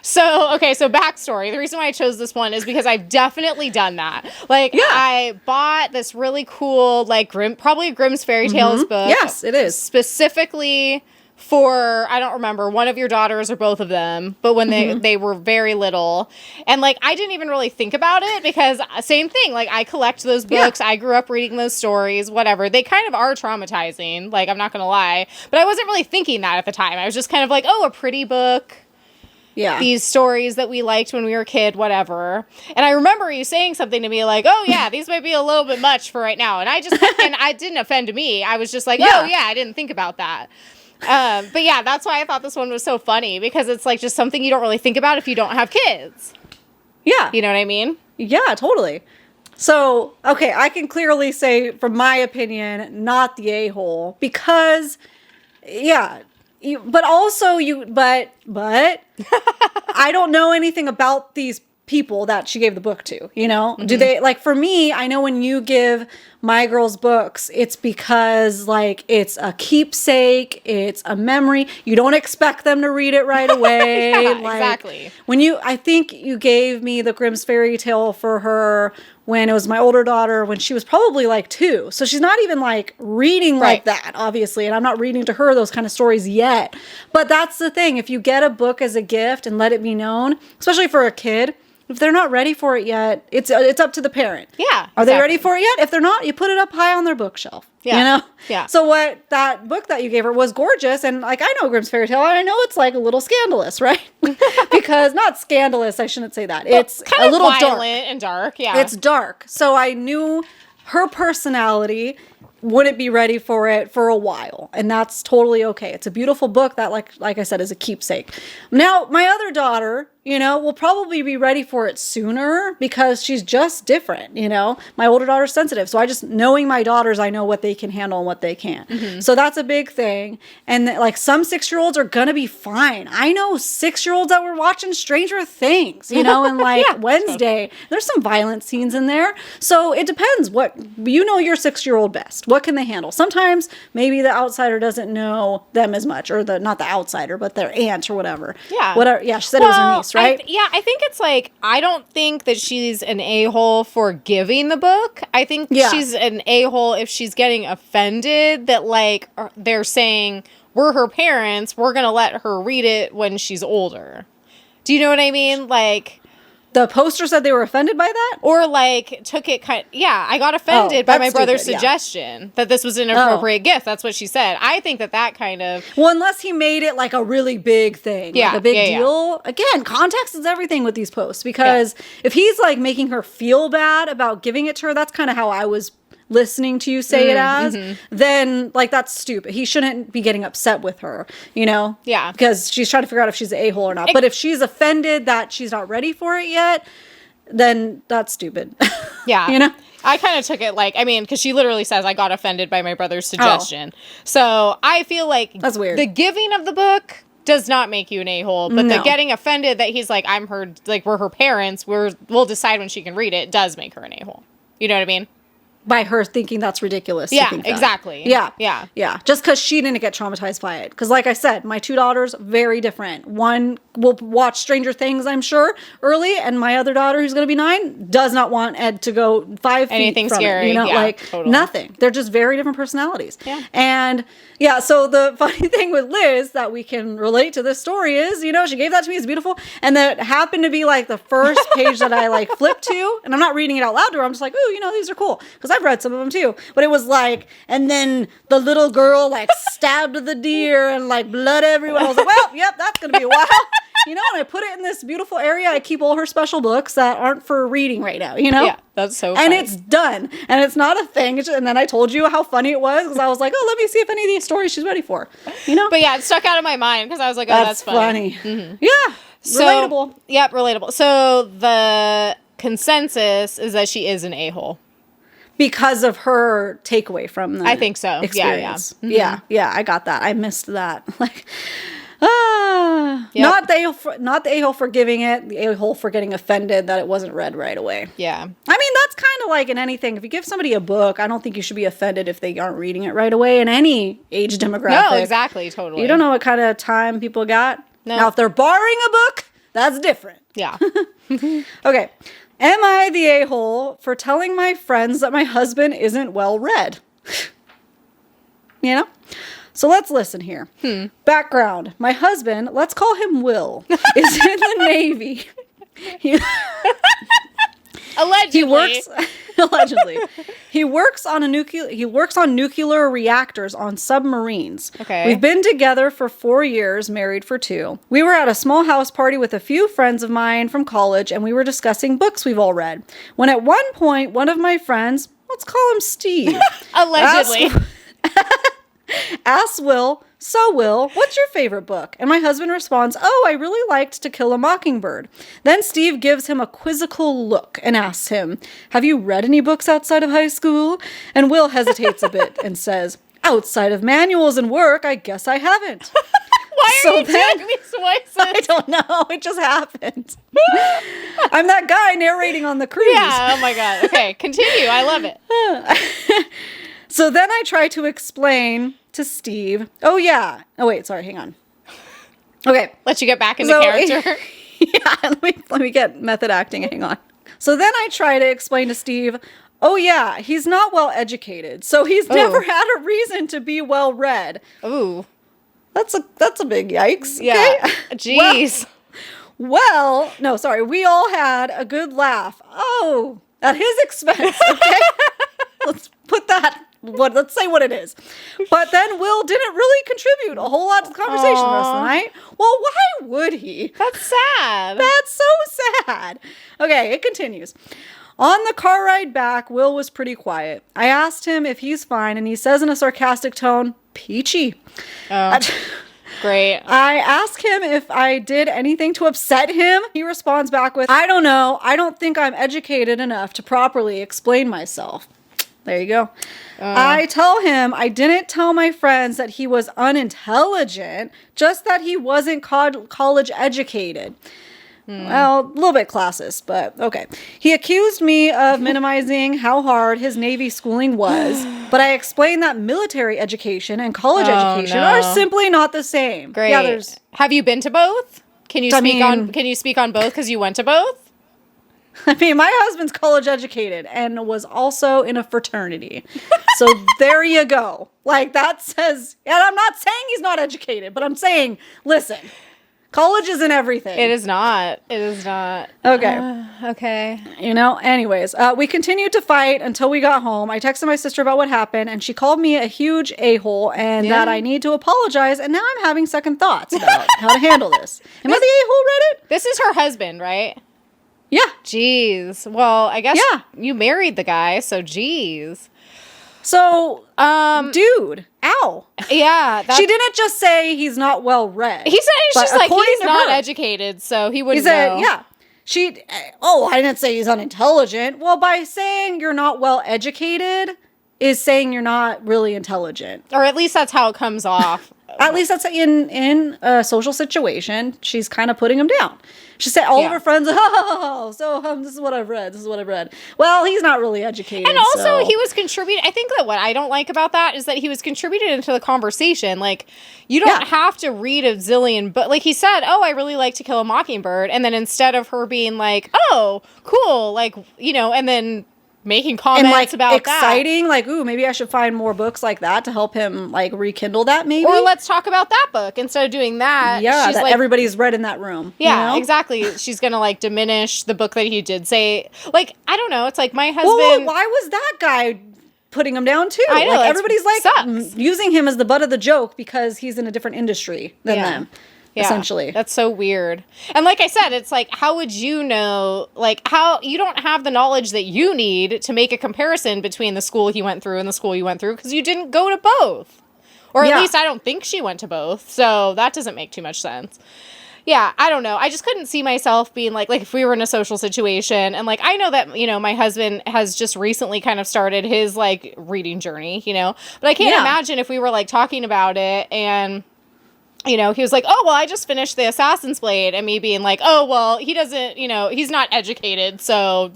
So backstory. The reason why I chose this one is because I've definitely done that. Like, yeah. I bought this really cool, like, probably Grimm's Fairy Tales book. Yes, it is. Specifically for, I don't remember, one of your daughters or both of them, but when they were very little. And, like, I didn't even really think about it because same thing. Like, I collect those books. Yeah. I grew up reading those stories, whatever. They kind of are traumatizing. Like, I'm not going to lie. But I wasn't really thinking that at the time. I was just kind of like, oh, a pretty book. Yeah. These stories that we liked when we were a kid, whatever. And I remember you saying something to me like, oh, yeah, these might be a little bit much for right now. And I didn't offend me. I was just like, oh, yeah, I didn't think about that. But yeah, that's why I thought this one was so funny, because it's like just something you don't really think about if you don't have kids. Yeah. You know what I mean? Yeah, totally. So, okay, I can clearly say, from my opinion, not the a-hole, because, but I don't know anything about these people that she gave the book to, you know? Do they, like, for me, I know when you give my girls books, it's because, like, it's a keepsake, it's a memory. You don't expect them to read it right away. Yeah, like, exactly. I think you gave me the Grimm's Fairy Tale for her when it was my older daughter, when she was probably like 2. So she's not even like reading like that, obviously. And I'm not reading to her those kind of stories yet. But that's the thing. If you get a book as a gift and let it be known, especially for a kid, if they're not ready for it yet, it's up to the parent. Yeah. Are they ready for it yet? If they're not, you put it up high on their bookshelf. Yeah. You know? Yeah. So that book that you gave her was gorgeous. And, like, I know Grimm's Fairy Tale, and I know it's, like, a little scandalous, right? Because, not scandalous, I shouldn't say that. It's kind a little of violent and dark, yeah. It's dark. So I knew her personality wouldn't be ready for it for a while, and that's totally okay. It's a beautiful book that, like I said, is a keepsake. Now, my other daughter, will probably be ready for it sooner because she's just different, My older daughter's sensitive, so knowing my daughters, I know what they can handle and what they can't. So that's a big thing. And, like, some 6-year-olds are gonna be fine. I know 6-year-olds that were watching Stranger Things, and, like, Wednesday, there's some violent scenes in there. So it depends your 6-year-old best. What can they handle? Sometimes maybe the outsider doesn't know them as much, or not the outsider, but their aunt or whatever. Yeah. Whatever. Yeah, she said it was her niece, right? I think it's like, I don't think that she's an a-hole for giving the book. I think she's an a-hole if she's getting offended that, like, they're saying, we're her parents, we're going to let her read it when she's older. Do you know what I mean? Like, the poster said they were offended by that? Or, like, took it I got offended by my brother's suggestion that this was an appropriate gift. That's what she said. I think that kind of... Well, unless he made it, like, a really big thing. Yeah. Like a big deal. Yeah. Again, context is everything with these posts. Because if he's, like, making her feel bad about giving it to her, that's kind of how I was listening to you say it as, then, like, that's stupid. He shouldn't be getting upset with her, Yeah. Because she's trying to figure out if she's an a-hole or not. But if she's offended that she's not ready for it yet, then that's stupid. Yeah. I kind of took it like, I mean, because she literally says, I got offended by my brother's suggestion. So I feel like that's weird. The giving of the book does not make you an a-hole, but the getting offended that he's like, we're her parents, we'll decide when she can read it, does make her an a-hole. You know what I mean? By her thinking that's ridiculous. Yeah, to think that. exactly. Yeah. Yeah. Yeah. Just because she didn't get traumatized by it. Because like I said, my 2 daughters, very different. One will watch Stranger Things, I'm sure, early. And my other daughter, who's going to be 9, does not want Ed to go 5 Anything feet from scary. it. You know, Yeah, totally. Nothing. They're just very different personalities. Yeah. And yeah, so the funny thing with Liz that we can relate to this story is, you know, she gave that to me. It's beautiful. And that happened to be like the first page that I like flipped to. And I'm not reading it out loud to her. I'm just like, ooh, you know, these are cool. Because I've read some of them too. But it was like, and then the little girl like stabbed the deer and like blood everywhere. I was like, well, yep, that's going to be a while. You know, and I put it in this beautiful area. I keep all her special books that aren't for reading right now, you know? Yeah, that's so funny. And it's done. And it's not a thing. And then I told you how funny it was because I was like, oh, let me see if any of these stories she's ready for, you know? But yeah, it stuck out of my mind because I was like, oh, that's funny. Mm-hmm. Yeah. So, relatable. Yep, relatable. So the consensus is that she is an a-hole. Because of her takeaway from the I think so. experience. Yeah, yeah. Mm-hmm. Yeah, I got that. I missed that. Like, yep. not the a-hole for giving it, the a-hole for getting offended that it wasn't read right away. Yeah. I mean, that's kind of like in anything. If you give somebody a book, I don't think you should be offended if they aren't reading it right away in any age demographic. No, exactly. Totally. You don't know what kind of time people got. No. Now, if they're borrowing a book, that's different. Yeah. Okay. Am I the a-hole for telling my friends that my husband isn't well read? You know? So let's listen here. Background. My husband, let's call him Will, is in the Navy. Allegedly. Allegedly. He works on nuclear reactors on submarines. Okay. We've been together for 4 years, married for 2. We were at a small house party with a few friends of mine from college, and we were discussing books we've all read. When at one point, one of my friends, let's call him Steve. Allegedly. Asks Will, so Will, what's your favorite book? And my husband responds, oh, I really liked To Kill a Mockingbird. Then Steve gives him a quizzical look and asks him, have you read any books outside of high school? And Will hesitates a bit and says, outside of manuals and work, I guess I haven't. Why are you doing these voices? I don't know. It just happened. I'm that guy narrating on the cruise. Yeah, oh my God. Okay, continue. I love it. So then I try to explain to Steve, oh yeah. Oh wait, sorry, hang on. Okay. Let you get back into character. Yeah, let me get method acting, hang on. So then I try to explain to Steve, oh yeah, he's not well educated, so he's never had a reason to be well read. Ooh. That's a big yikes. Yeah. Okay? Jeez. Well, no, sorry. We all had a good laugh. Oh, at his expense. Okay. Let's put that. Let's say what it is. But then Will didn't really contribute a whole lot to the conversation the rest of the night. Well, why would he? That's sad. That's so sad. Okay, it continues. On the car ride back, Will was pretty quiet. I asked him if he's fine, and he says in a sarcastic tone, peachy. Oh, great. I ask him if I did anything to upset him. He responds back with, I don't know. I don't think I'm educated enough to properly explain myself. There you go. I tell him I didn't tell my friends that he was unintelligent, just that he wasn't college educated. Well, a little bit classist, but okay. He accused me of minimizing how hard his Navy schooling was, but I explained that military education and college education are simply not the same. Great. Yeah, Have you been to both? Can you speak on both because you went to both? I mean, my husband's college educated and was also in a fraternity. So there you go. Like that says, and I'm not saying he's not educated, but I'm saying, listen, college isn't everything. It is not. It is not. Okay. Okay. You know, anyways, we continued to fight until we got home. I texted my sister about what happened, and she called me a huge a-hole and that I need to apologize. And now I'm having second thoughts about how to handle this. Am I the a-hole Reddit? This is her husband, right? Yeah. Jeez. Well, I guess you married the guy, so jeez. So, dude, ow. Yeah. She didn't just say he's not well read. He said she's like, he's not her, educated, so he wouldn't know. Yeah. I didn't say he's unintelligent. Well, by saying you're not well educated is saying you're not really intelligent. Or at least that's how it comes off. At least that's in a social situation. She's kind of putting him down. She said all of her friends, this is what I've read. This is what I've read. Well, he's not really educated. And also he was contributing. I think that what I don't like about that is that he was contributing into the conversation. Like, you don't have to read a zillion, but like he said, I really like To Kill a Mockingbird. And then instead of her being like, oh, cool. Like, and then making comments about exciting, that. Like, ooh, maybe I should find more books like that to help him, like, rekindle that, maybe. Or let's talk about that book. Instead of doing that, she's that like, everybody's read in that room. Yeah, exactly. She's going to, like, diminish the book that he did say. Like, I don't know. It's like my husband... Well, why was that guy putting him down, too? I know. Like, everybody's, like, using him as the butt of the joke because he's in a different industry than them. Yeah, essentially. That's so weird. And like I said, it's like, how would you know, like, how you don't have the knowledge that you need to make a comparison between the school he went through and the school you went through because you didn't go to both. Or at least I don't think she went to both. So that doesn't make too much sense. Yeah, I don't know. I just couldn't see myself being like if we were in a social situation and like, I know that, my husband has just recently kind of started his like reading journey, but I can't imagine if we were like talking about it and he was like, oh, well, I just finished The Assassin's Blade. And me being like, oh, well, he doesn't, he's not educated. So,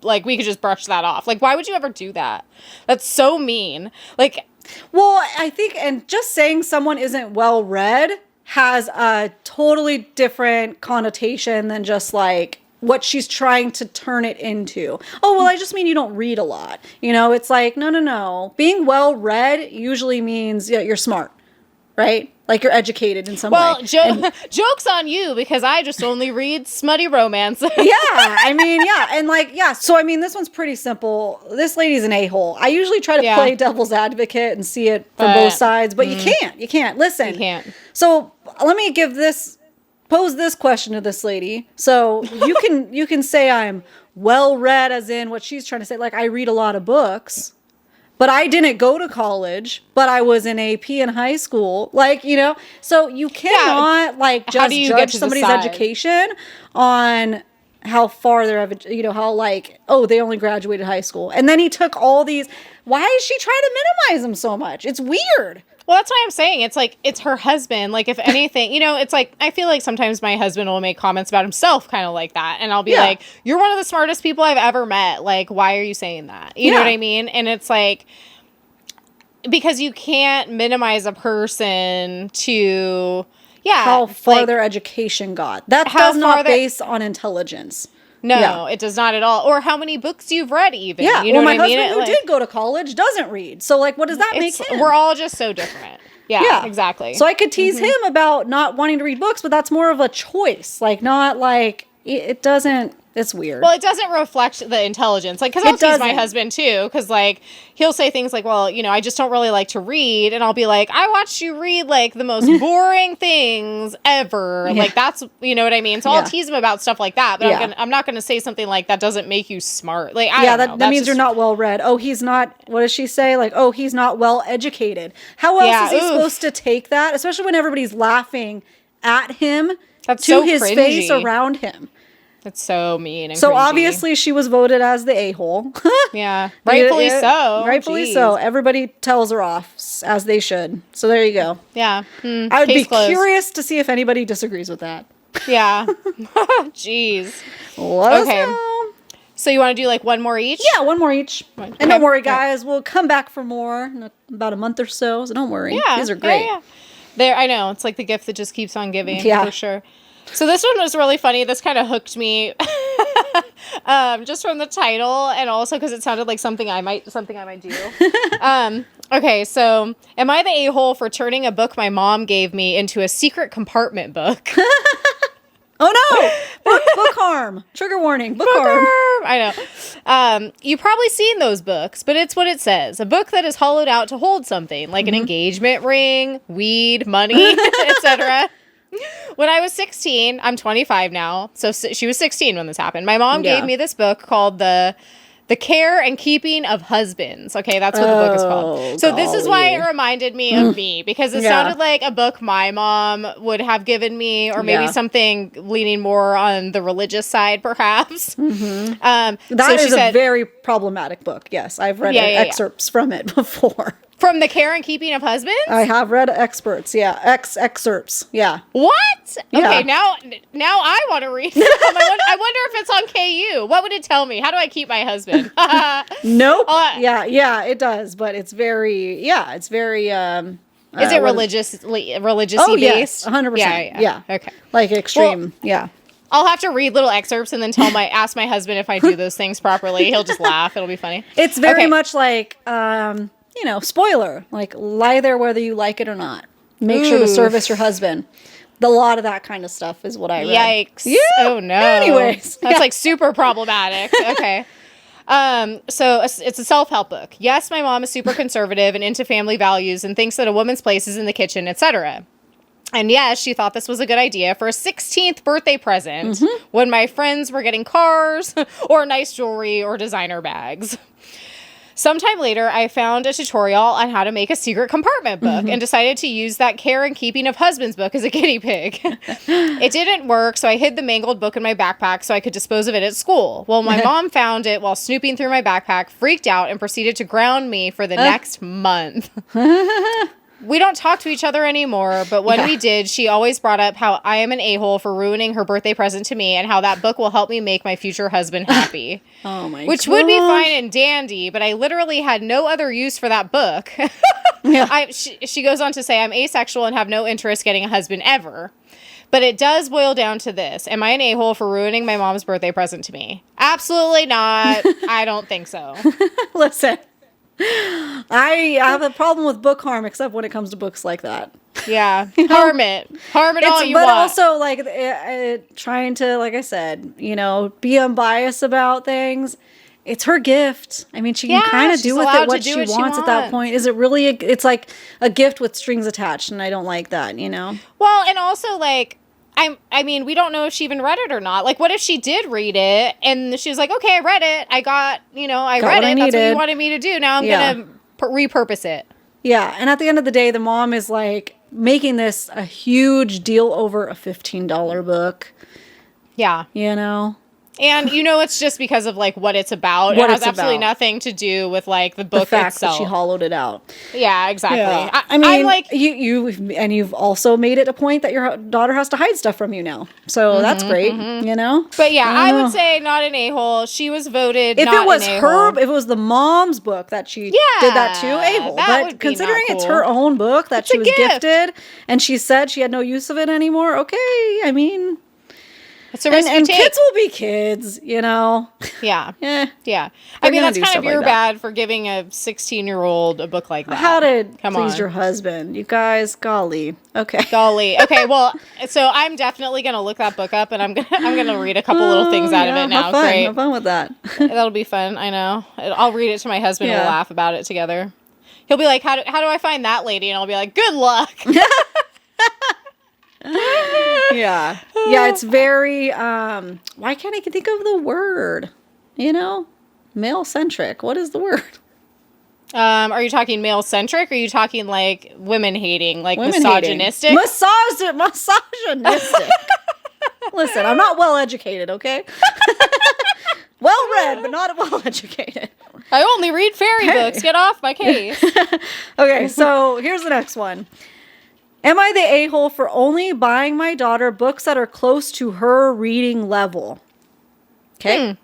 like, we could just brush that off. Like, why would you ever do that? That's so mean. Like, well, I think, and just saying someone isn't well read has a totally different connotation than just like what she's trying to turn it into. Oh, well, I just mean you don't read a lot. It's like, no. Being well read usually means you're smart, right? Like you're educated in some way. Well, joke's on you because I just only read smutty romance. Yeah. And like, So, this one's pretty simple. This lady's an a-hole. I usually try to play devil's advocate and see it from both sides, but you can't. You can't. Listen. You can't. So let me pose this question to this lady. So you can say I'm well read as in what she's trying to say. Like I read a lot of books. But I didn't go to college, but I was in AP in high school. Like, so you cannot just judge somebody's education on how far they're, how like, oh, they only graduated high school. And then he took all these, why is she trying to minimize them so much? It's weird. Well, that's why I'm saying it's like, it's her husband. Like, if anything, it's like, I feel like sometimes my husband will make comments about himself kind of like that. And I'll be like, you're one of the smartest people I've ever met. Like, why are you saying that? You know what I mean? And it's like, because you can't minimize a person to, how far their education got. That does not base on intelligence. No, it does not at all. Or how many books you've read, even. Yeah, you know my what I mean? husband who did go to college doesn't read. So, like, what does that make him? We're all just so different. Yeah, exactly. So I could tease him about not wanting to read books, but that's more of a choice. Like, not like, it doesn't, it's weird. Well, it doesn't reflect the intelligence. Like, because I'll tease my husband, too. Because, like, he'll say things like, well, I just don't really like to read. And I'll be like, I watched you read, like, the most boring things ever. Like, that's, you know what I mean? So I'll tease him about stuff like that. But I'm not going to say something like, that doesn't make you smart. Like, I don't know. That means you're not well read. Oh, he's not, what does she say? Like, oh, he's not well educated. How else is he supposed to take that? Especially when everybody's laughing at him to his cringy. Face around him. That's so mean and so cringy. Obviously she was voted as the a-hole. Yeah, rightfully so. Rightfully so. Everybody tells her off, as they should. So there you go. Yeah. I would be curious to see if anybody disagrees with that. Yeah. Jeez. Let us know. So you want to do like one more each? Yeah, one more each. Okay. And don't worry, guys. We'll come back for more in about a month or so. So don't worry. Yeah. These are great. Yeah. I know. It's like the gift that just keeps on giving. Yeah. For sure. So this one was really funny. This kind of hooked me just from the title and also because it sounded like something I might do. Okay, so am I the a-hole for turning a book my mom gave me into a secret compartment book? Oh no! Book harm. Trigger warning. Book harm. I know. You've probably seen those books, but it's what it says. A book that is hollowed out to hold something, like an engagement ring, weed, money, etc. When I was 16, I'm 25 now, so she was 16 when this happened. My mom gave me this book called the The Care and Keeping of Husbands. Okay, that's what the book is called. So this is why it reminded me of me, because it sounded like a book my mom would have given me, or maybe something leaning more on the religious side, perhaps. That is a very problematic book. Yes, I've read excerpts from it before. From The Care and Keeping of Husbands? I have read excerpts. What? Okay, now I want to read. I wonder if it's on KU. What would it tell me? How do I keep my husband? Nope. It does, but it's very. Is it religiously based? Yes, 100%. Yeah. Okay. Like extreme. I'll have to read little excerpts and then ask my husband if I do those things properly. He'll just laugh. It'll be funny. It's very much like, spoiler, like lie there whether you like it or not. Make sure to service your husband. A lot of that kind of stuff is what I read. Yikes. Yeah. Oh, no. Anyways. That's like super problematic. Okay. So it's a self-help book. Yes, my mom is super conservative and into family values and thinks that a woman's place is in the kitchen, etc. And yes, she thought this was a good idea for a 16th birthday present when my friends were getting cars or nice jewelry or designer bags. Sometime later, I found a tutorial on how to make a secret compartment book and decided to use that Care and Keeping of Husbands book as a guinea pig. It didn't work, so I hid the mangled book in my backpack so I could dispose of it at school. Well, my mom found it while snooping through my backpack, freaked out, and proceeded to ground me for the next month. We don't talk to each other anymore, but when we did, she always brought up how I am an a-hole for ruining her birthday present to me and how that book will help me make my future husband happy. Oh my god. Which would be fine and dandy, but I literally had no other use for that book. She goes on to say, I'm asexual and have no interest getting a husband ever. But it does boil down to this. Am I an a-hole for ruining my mom's birthday present to me? Absolutely not. I don't think so. Listen. I have a problem with book harm, except when it comes to books like that. Yeah, harm it all you want. But also, trying to, like I said, be unbiased about things. It's her gift. I mean, she can kind of do with it what she wants at that point. Is it really? It's like a gift with strings attached, and I don't like that. Well, and also I mean, we don't know if she even read it or not. Like, what if she did read it and she was like, okay, I read it. I got read it. That's what you wanted me to do. Now I'm going to repurpose it. Yeah. And at the end of the day, the mom is like making this a huge deal over a $15 book. Yeah. And it's just because of what it's about. It has absolutely nothing to do with the book the fact itself. That she hollowed it out. Yeah, exactly. Yeah. I mean, you've also made it a point that your daughter has to hide stuff from you now. So that's great, But yeah, I would say not an a-hole. She was voted if not it was an a-hole. if it was the mom's book that she did that to, a-hole. But considering it's her own book that she was gifted and she said she had no use of it anymore, okay, I mean... It's a risk and kids will be kids, Yeah. Yeah. I mean, that's kind of your bad for giving a 16-year-old a book like that. How to please your husband. You guys, golly. Okay. Golly. Okay, well, so I'm definitely going to look that book up, and I'm gonna read a couple little things out of it now. Great. Have fun with that. That'll be fun, I know. I'll read it to my husband and we'll laugh about it together. He'll be like, how do I find that lady? And I'll be like, good luck. Yeah, it's very why can't I think of the word, male centric. What is the word? Are you talking male centric, or are you talking women hating, misogynistic? Misogynistic. Listen, I'm not well educated, okay? Well read, but not well educated. I only read fairy books. Get off my case. Okay, so here's the next one. Am I the a-hole for only buying my daughter books that are close to her reading level? Okay.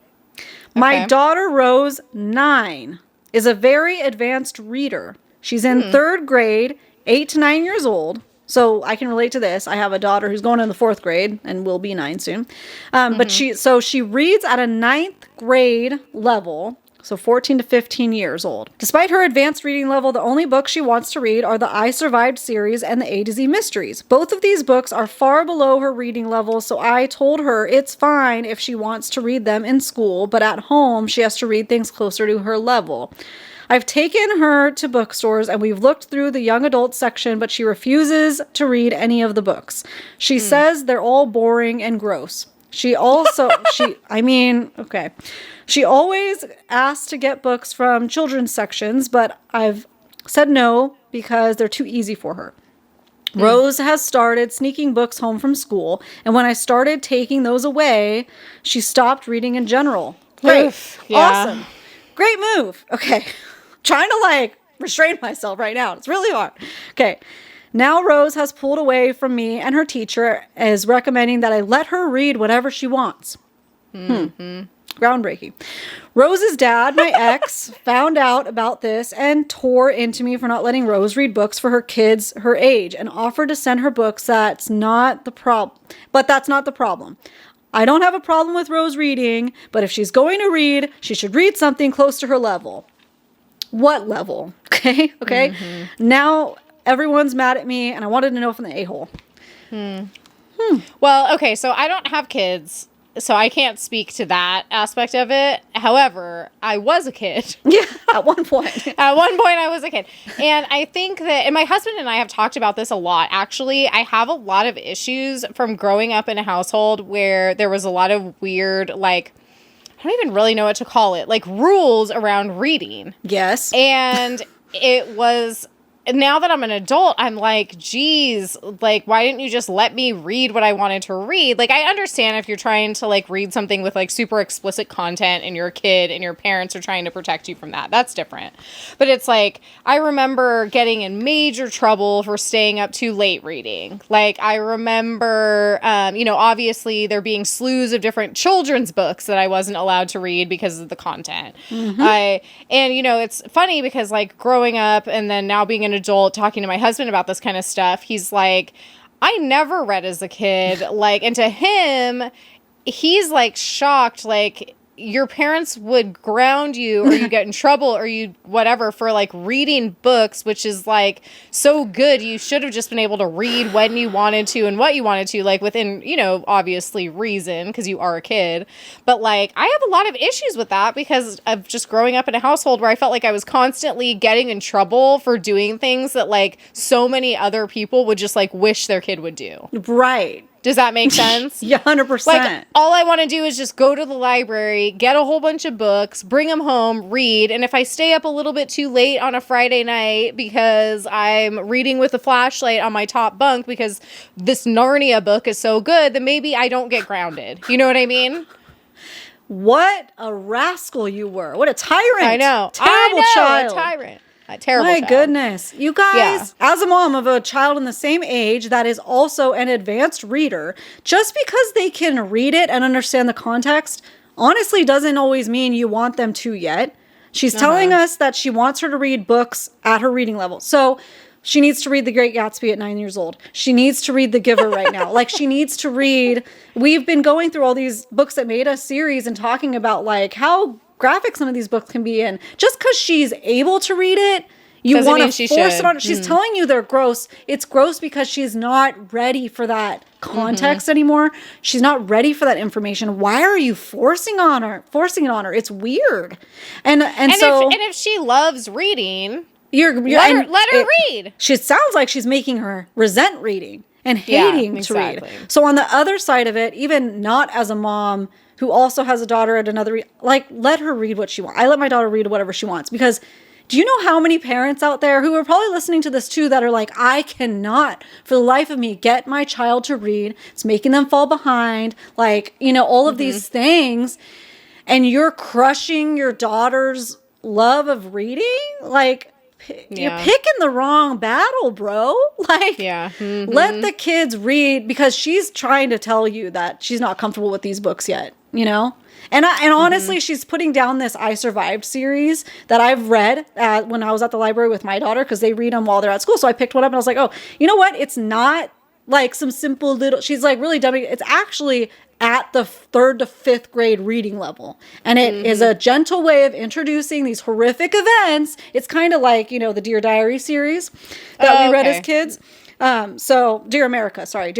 My daughter, Rose, 9, is a very advanced reader. She's in 3rd grade, 8 to 9 years old. So I can relate to this. I have a daughter who's going in the 4th grade and will be 9 soon. But she reads at a 9th grade level. So 14 to 15 years old. Despite her advanced reading level, the only books she wants to read are the I Survived series and the A to Z mysteries. Both of these books are far below her reading level, so I told her it's fine if she wants to read them in school, but at home she has to read things closer to her level. I've taken her to bookstores and we've looked through the young adult section, but she refuses to read any of the books. She says they're all boring and gross. Okay. She always asks to get books from children's sections, but I've said no because they're too easy for her. Rose has started sneaking books home from school, and when I started taking those away, she stopped reading in general. Great. Oof, yeah. Awesome. Great move. Okay. Trying to restrain myself right now. It's really hard. Okay. Now Rose has pulled away from me, and her teacher is recommending that I let her read whatever she wants. Groundbreaking. Rose's dad, my ex, found out about this and tore into me for not letting Rose read books for her kids her age and offered to send her books. That's not the problem. But that's not the problem. I don't have a problem with Rose reading, but if she's going to read, she should read something close to her level. What level? Okay? Now everyone's mad at me, and I wanted to know from the a-hole. Well, okay, so I don't have kids, so I can't speak to that aspect of it. However, I was a kid. Yeah, at one point. At one point, I was a kid. And I think that, and my husband and I have talked about this a lot, actually. I have a lot of issues from growing up in a household where there was a lot of weird, I don't even really know what to call it, rules around reading. Yes. And it was, now that I'm an adult, I'm like, geez, why didn't you just let me read what I wanted to read? I understand if you're trying to read something with super explicit content and you're a kid and your parents are trying to protect you from that. That's different. But it's I remember getting in major trouble for staying up too late reading. I remember, obviously there being slews of different children's books that I wasn't allowed to read because of the content. It's funny because growing up and then now being an adult talking to my husband about this kind of stuff, he's like, I never read as a kid. And to him, he's shocked, your parents would ground you or you get in trouble or you whatever for reading books, which is so good. You should have just been able to read when you wanted to and what you wanted to, within, obviously reason, because you are a kid. But I have a lot of issues with that because of just growing up in a household where I felt like I was constantly getting in trouble for doing things that so many other people would just wish their kid would do. Right. Does that make sense? Yeah, 100%. All I want to do is just go to the library, get a whole bunch of books, bring them home, read. And if I stay up a little bit too late on a Friday night because I'm reading with a flashlight on my top bunk because this Narnia book is so good, then maybe I don't get grounded. You know what I mean? What a rascal you were. What a tyrant. I know. Terrible child. A tyrant. A terrible My child. goodness. You guys, as a mom of a child in the same age that is also an advanced reader, just because they can read it and understand the context, honestly doesn't always mean you want them to yet. She's telling us that she wants her to read books at her reading level. So she needs to read The Great Gatsby at 9 years old. She needs to read The Giver right now. She needs to read... We've been going through all these Books That Made Us series and talking about, how graphic some of these books can be. And just because she's able to read it, you want to force it on her. She's telling you they're gross. It's gross because she's not ready for that context anymore. She's not ready for that information. Why are you forcing it on her? It's weird. And if she loves reading... Let her read. She sounds like she's making her resent reading and hating to read. So on the other side of it, even not as a mom who also has a daughter at another, let her read what she wants. I let my daughter read whatever she wants because do you know how many parents out there who are probably listening to this too that are I cannot for the life of me get my child to read. It's making them fall behind. All of these things. And you're crushing your daughter's love of reading. You're picking the wrong battle, bro. Let the kids read because she's trying to tell you that she's not comfortable with these books yet, And honestly, she's putting down this I Survived series that I've read when I was at the library with my daughter because they read them while they're at school. So I picked one up and I was like, oh, you know what? It's not some simple little, she's really dumbing. It's actually at the 3rd to 5th grade reading level. And it is a gentle way of introducing these horrific events. It's kind of the Dear Diary series that we read as kids. So Dear America series.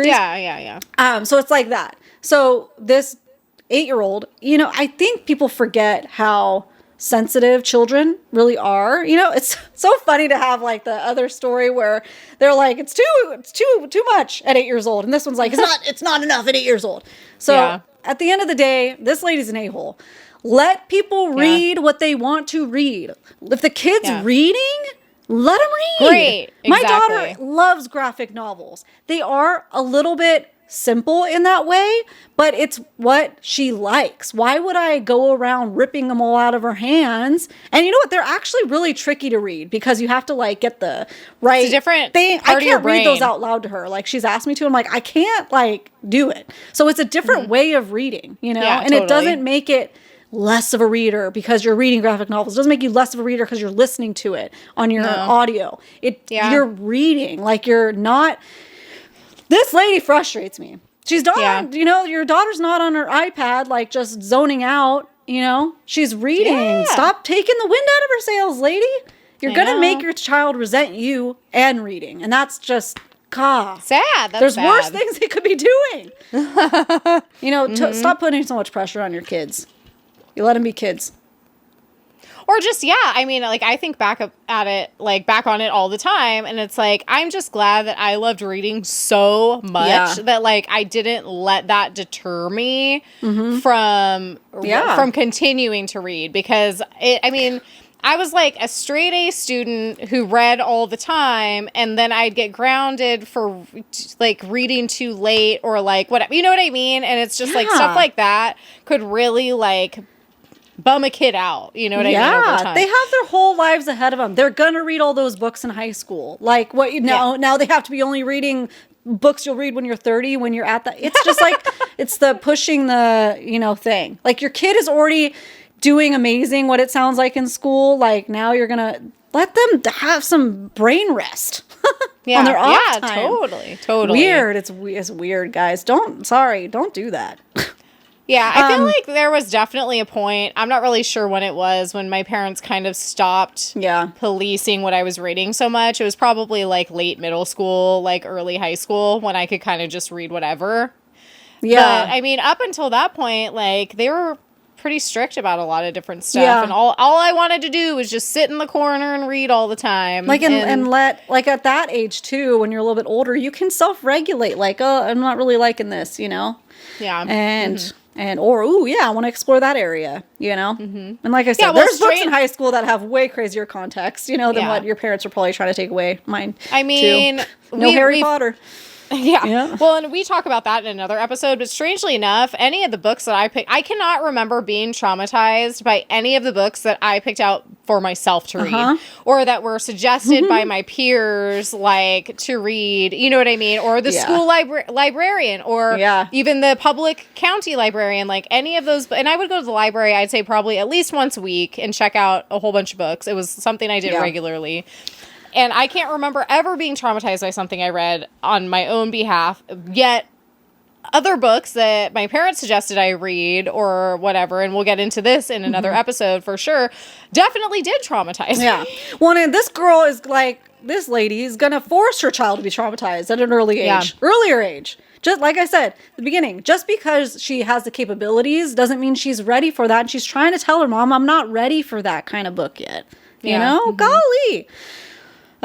Yeah. So it's like that. So this 8-year-old, I think people forget how sensitive children really are. You know, it's so funny to have like the other story where they're like, it's too much at 8 years old. And this one's like, it's not enough at 8 years old. So at the end of the day, this lady's an a-hole. Let people read what they want to read. If the kid's reading, let them read. Great. Exactly. My daughter loves graphic novels. They are a little bit simple in that way, but it's what she likes. Why would I go around ripping them all out of her hands? And you know what? They're actually really tricky to read because you have to like get the right it's a different thing. Part I can't read those out loud to her. Like she's asked me to. I'm like, I can't like do it. So it's a different way of reading, you know, and it doesn't make it less of a reader because you're reading graphic novels. It doesn't make you less of a reader because you're listening to it on your audio. You're reading, like you're not. This lady frustrates me. She's not, you know, your daughter's not on her iPad, like just zoning out, you know, she's reading. Yeah. Stop taking the wind out of her sails, lady. You're going to make your child resent you and reading. And that's just, God. Sad. There's worse things they could be doing. You know, stop putting so much pressure on your kids. You let them be kids. Or just, I mean, like, I think back at it, like, back on it all the time. And it's like, I'm just glad that I loved reading so much that, like, I didn't let that deter me from continuing to read. Because, I was, like, a straight A student who read all the time. And then I'd get grounded for, like, reading too late or, like, whatever. You know what I mean? And it's just, like, stuff like that could really, like, bum a kid out, you know what I mean? Over time. They have their whole lives ahead of them. They're gonna read all those books in high school. Like what? Now they have to be only reading books you'll read when you're 30. When you're at that, it's just like it's the pushing the thing. Like your kid is already doing amazing. What it sounds like in school. Like now you're gonna let them have some brain rest. On their off time. Totally. Weird. It's weird, guys. Don't do that. Yeah, I feel like there was definitely a point, I'm not really sure when it was, when my parents kind of stopped policing what I was reading so much. It was probably like late middle school, like early high school, when I could kind of just read whatever. Yeah. But, I mean, up until that point, like, they were pretty strict about a lot of different stuff. Yeah. And all I wanted to do was just sit in the corner and read all the time. Like, and let, like, at that age, too, when you're a little bit older, you can self-regulate. Like, oh, I'm not really liking this, you know? Yeah. And... I want to explore that area, you know? Mm-hmm. And like I said, there's books in high school that have way crazier context, you know, than what your parents are probably trying to take away. Mine, I mean... Too. No Harry Potter. Yeah. Well, and we talk about that in another episode, but strangely enough, any of the books that I picked, I cannot remember being traumatized by any of the books that I picked out for myself to read or that were suggested by my peers, like, to read, you know what I mean? Or the school librarian or even the public county librarian, like any of those. And I would go to the library, I'd say probably at least once a week and check out a whole bunch of books. It was something I did regularly. And I can't remember ever being traumatized by something I read on my own behalf. Yet, other books that my parents suggested I read or whatever, and we'll get into this in another episode for sure, definitely did traumatize me. Yeah. Well, and this girl is like, this lady is going to force her child to be traumatized at an earlier age. Just like I said at the beginning, just because she has the capabilities doesn't mean she's ready for that. And she's trying to tell her mom, I'm not ready for that kind of book yet. You know? Golly.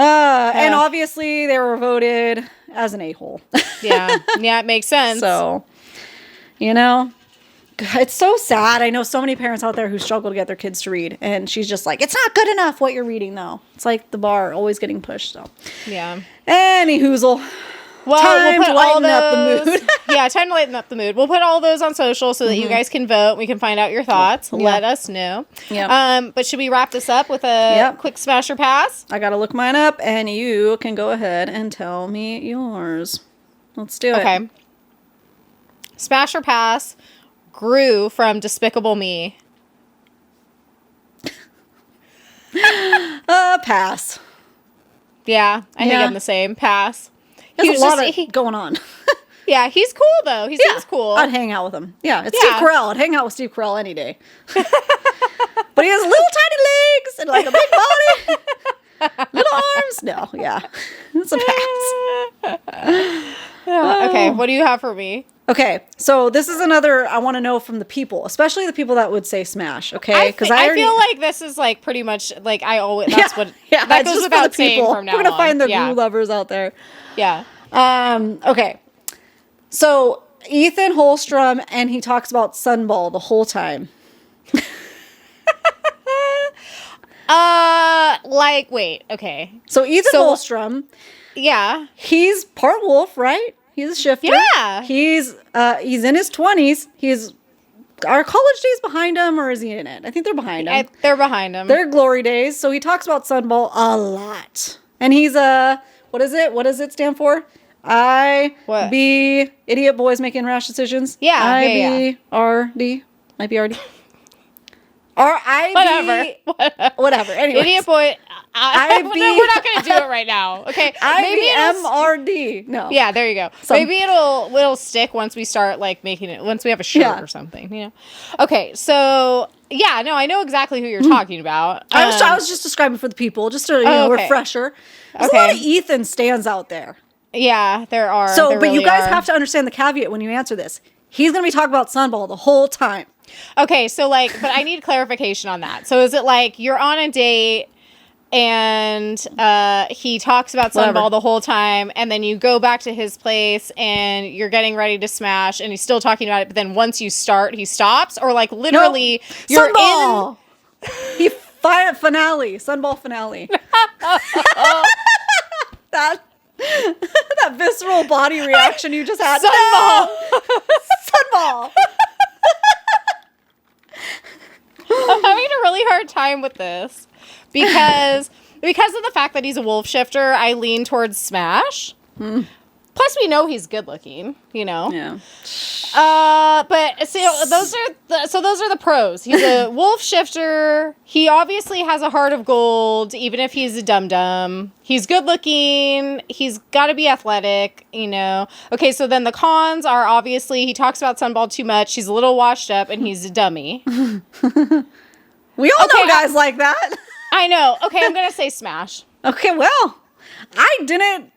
And obviously they were voted as an a-hole. Yeah, it makes sense. So, you know, it's so sad. I know so many parents out there who struggle to get their kids to read. And she's just like, it's not good enough what you're reading, though. It's like the bar always getting pushed. So, yeah. Any hoozle. Well, time to lighten up the mood. Time to lighten up the mood. We'll put all those on social so that you guys can vote. We can find out your thoughts. Yeah. Let us know. Yep. But should we wrap this up with a quick smash or pass? I got to look mine up, and you can go ahead and tell me yours. Let's do it. Okay. Smash or pass, Gru from Despicable Me. Pass. Yeah, I think I'm the same. Pass. There's a lot of going on. Yeah, he's cool, though. He seems cool. I'd hang out with him. Yeah, it's Steve Carell. I'd hang out with Steve Carell any day. But he has little tiny legs and like a big body. Little arms. No, yeah. It's a pass. Okay, what do you have for me? Okay, so this is another I want to know from the people, especially the people that would say smash. Okay, because I feel like this is like pretty much like I always that goes without saying from now on. We're gonna find the glue lovers out there. Yeah. Okay, so Ethan Holstrom, and he talks about Sunball the whole time. Like wait, okay. So Ethan Holstrom, yeah, he's part wolf, right? He's a shifter. Yeah. He's in his 20s. Are college days behind him, or is he in it? I think they're behind him. They're behind him. They're glory days. So he talks about Sunball a lot. And he's what is it? What does it stand for? IB, idiot boys making rash decisions. Yeah. IBRD. IBRD. Whatever. Anyway, idiot boy. We're not going to do it right now. Okay. IBMRD. No. Yeah, there you go. Maybe it'll stick once we start like making it. Once we have a shirt or something. You know. Okay. So yeah, no, I know exactly who you're talking about. I was just describing for the people, just a refresher. There's a lot of Ethan stands out there. Yeah, there are. So, but you guys have to understand the caveat when you answer this. He's going to be talking about Sunball the whole time. Okay, so like, but I need clarification on that. So is it like you're on a date and he talks about Sunball the whole time, and then you go back to his place and you're getting ready to smash and he's still talking about it, but then once you start, he stops? Or like literally you're Sunball! Sunball finale. that visceral body reaction you just had. Sunball! Sunball! I'm having a really hard time with this because of the fact that he's a wolf shifter. I lean towards smash. Plus, we know he's good looking. You know. Yeah. But those are the pros. He's a wolf shifter. He obviously has a heart of gold, even if he's a dum-dum. He's good looking. He's got to be athletic, you know. Okay, so then the cons are obviously he talks about Sunball too much. He's a little washed up, and he's a dummy. We all know guys like that. I know. Okay, I'm going to say smash. Okay, well, I didn't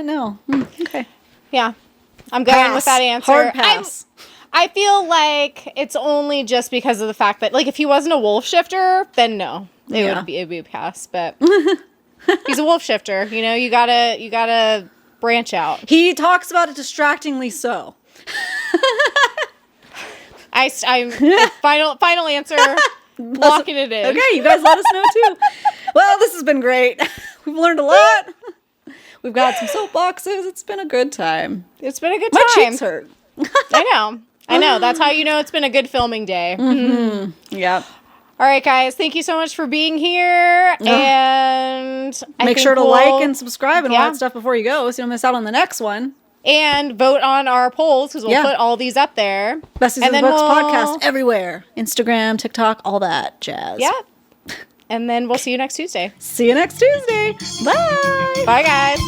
know. Okay. Yeah. I'm going with that answer. Hard pass. I feel like it's only just because of the fact that, like, if he wasn't a wolf shifter, then no, it'd be a pass. But he's a wolf shifter. You know, you gotta branch out. He talks about it distractingly so. I'm final answer. Locking it in. Okay, you guys let us know too. Well, this has been great. We've learned a lot. We've got some soapboxes. It's been a good time. It's been a good time. My cheeks hurt. I know. That's how you know it's been a good filming day. Mm-hmm. Yeah. All right, guys. Thank you so much for being here. And make sure to like and subscribe and all that stuff before you go so you don't miss out on the next one. And vote on our polls because we'll put all these up there. Besties and Books podcast everywhere. Instagram, TikTok, all that jazz. Yeah. And then we'll see you next Tuesday. See you next Tuesday. Bye. Bye, guys.